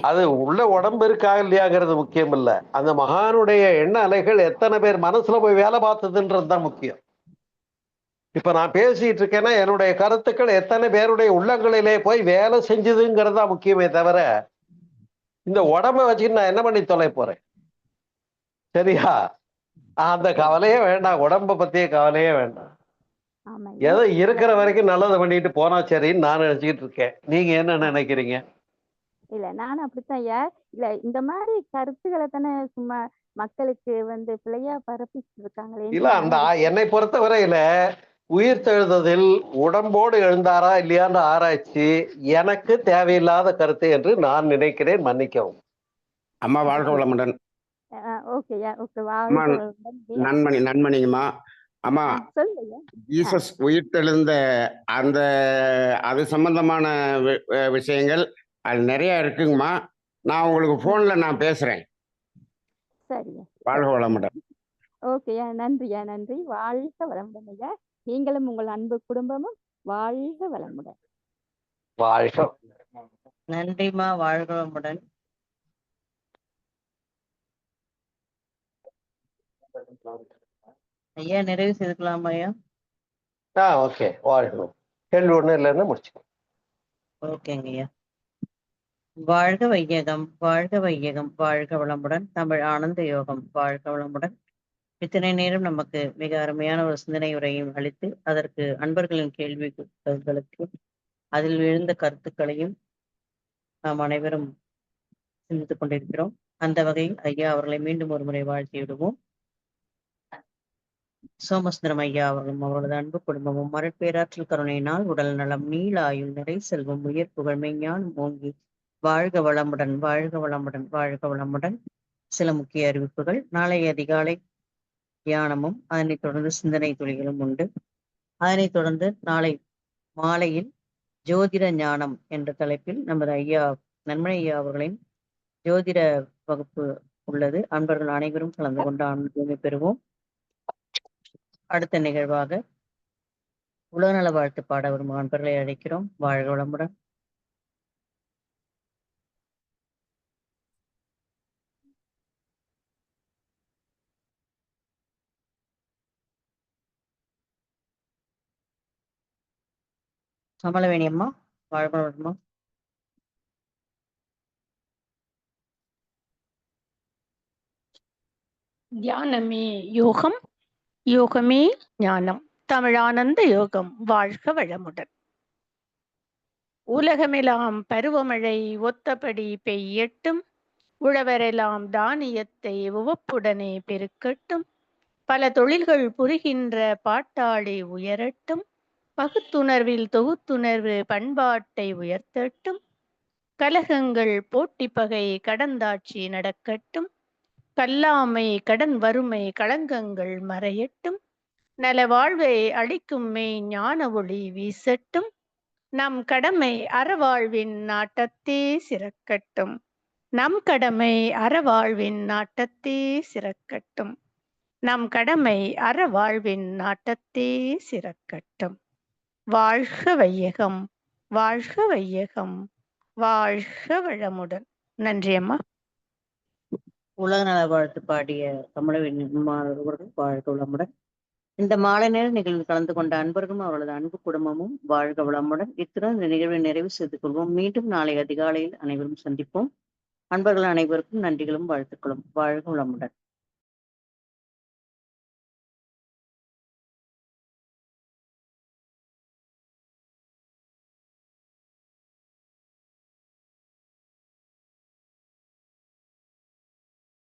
அது உள்ள உடம்பு இருக்கா இல்லையாங்கிறது முக்கியம் இல்ல, அந்த மகானுடைய எண்ண அலைகள் எத்தனை பேர் மனசுல போய் வேலை பார்த்ததுன்றதுதான் முக்கியம். இப்ப நான் பேசிட்டு இருக்கேன்னா என்னுடைய கருத்துக்கள் எத்தனை பேருடைய உள்ளங்களிலே போய் வேலை செஞ்சதுங்கிறதா முக்கியமே தவிர இந்த உடம்ப வச்சுட்டு நான் என்ன பண்ணி தொலை போறேன்? சரியா? அந்த கவலையே வேண்டாம், உடம்ப பத்திய கவலையே வேண்டாம். ஆமா ஐயா. ஏதோ இருக்கிற வரைக்கும் நல்லதை பண்ணிட்டு போனா சரின்னு நான் நினைச்சுக்கிட்டு இருக்கேன். நீங்க என்ன நினைக்கிறீங்க? இல்ல நானும் அப்படித்தான் ஐயா. இல்ல இந்த மாதிரி கருத்துக்களை தானே சும்மா மக்களுக்கு வந்து பிழையா பரப்பிட்டு இருக்காங்களேன்னு இல்ல அந்த நானும் என்னை பொறுத்தவரையில உயிர் தெழுதலில் உடம்போடு எழுந்தாரா இல்லையான்ற ஆராய்ச்சி எனக்கு தேவையில்லாத கருத்து என்று நான் நினைக்கிறேன். மன்னிக்கவும். அம்மா வாழ்க வளமுடன். ஓகேயா. ஓகே அம்மா நன்மணிங்கம்மா. அம்மா சொல்லுங்க ஐயா. ஜீசஸ் உயிர்த்தெழுந்த அந்த அது சம்பந்தமான விஷயங்கள் அது நிறைய இருக்குங்கம்மா. நான் உங்களுக்கு போன்ல நான் பேசுறேன். சரியா. வாழ்க வளமுடன். ஓகேயா. நன்றியா. நன்றி. வாழ்க வளமுடன் ஐயா. நீங்களும் உங்கள் அன்பு குடும்பமும் வாழ்க வளமுடன். வாழ்க. நன்றிமா. வாழ்க வளமுடன். ஐயா நிறைவு செய்துக்கலாமா ஐயா? ஓகே. வாழ்க. கேள்வி ஒண்ணு இல்லைன்னா முடிச்சுக்கோ. ஓகேங்க ஐயா. வாழ்க வையகம், வாழ்க வையகம், வாழ்க வளமுடன். தமிழ் ஆனந்த யோகம் வாழ்க வளமுடன். இத்தனை நேரம் நமக்கு மிக அருமையான ஒரு சிந்தனை உரையும் அளித்து அதற்கு அன்பர்களின் கேள்விகளுக்கு அதில் எழுந்த கருத்துக்களையும் நாம் அனைவரும் சிந்தித்துக் கொண்டிருக்கிறோம். அந்த வகையில் ஐயா அவர்களை மீண்டும் ஒரு முறை வாழ்த்தி விடுவோம். சோமசுந்தரம் ஐயா அவர்களும் அவர்களது அன்பு குடும்பமும் மரப்பேராற்றல் கருணையினால் உடல் நலம், நீள ஆயுள், நிறை செல்வம், உயர் புகழ், மெய்ஞானம் ஓங்கி வாழ்க வளமுடன், வாழ்க வளமுடன், வாழ்க வளமுடன். சில முக்கிய அறிவிப்புகள். நாளை அதிகாலை தியானமும் அதனைத் தொடர்ந்து சிந்தனை துளிகளும் உண்டு. அதனைத் தொடர்ந்து நாளை மாலையில் ஜோதிட ஞானம் என்ற தலைப்பில் நமது ஐயா நன்மணி ஐயா அவர்களின் ஜோதிட வகுப்பு உள்ளது. அன்பர்கள் அனைவரும் கலந்து கொண்டு ஆன்மீகமே பெறுவோம். அடுத்த நிகழ்வாக உலகநல வாழ்த்து பாட வரும் அன்பர்களை அழைக்கிறோம். வாழ்க வளமுடன். கமலவேணி அம்மா வாழ்க வளமுடன்மா. தியானமே யோகம், யோகமே ஞானம். தமிழானந்த யோகம் வாழ்க வளமுடன். உலகமெல்லாம் பருவமழை ஒத்தபடி பெய்யட்டும், உழவரெல்லாம் தானியத்தை உவப்புடனே பெருக்கட்டும், பல தொழில்கள் புரிகின்ற பாட்டாளி உயரட்டும், பகுத்துணர்வில் தொகுத்துணர்வு பண்பாட்டை உயர்த்தட்டும், கலகங்கள் போட்டி பகை கடந்தாட்சி நடக்கட்டும், கல்லாமை கடன் வறுமை களங்கங்கள் மறையட்டும், நல வாழ்வை அளிக்கும் மெய் ஞான ஒளி வீசட்டும், நம் கடமை அறவாழ்வின் நாட்டத்தே சிறக்கட்டும், நம் கடமை அறவாழ்வின் நாட்டத்தே சிறக்கட்டும், நம் கடமை அறவாழ்வின் நாட்டத்தே சிறக்கட்டும். வாழ்க வையகம், வாழ்க வையகம், வாழ்க வளமுடன். நன்றி அம்மா. உலக நல வாழ்த்து பாடிய கமலவேணி அம்மா அவர்கள் வாழ்க வளமுடன். இந்த மாலை நேர நிகழ்வில் கலந்து கொண்ட அன்பர்களும் அவர்களது அன்பு குடும்பமும் வாழ்க வளமுடன். இத்துடன் இந்த நிகழ்வை நிறைவு செய்து கொள்வோம். மீண்டும் நாளை அதிகாலையில் அனைவரும் சந்திப்போம். அன்பர்கள் அனைவருக்கும் நன்றிகளும் வாழ்த்துக்களும். வாழ்க வளமுடன்.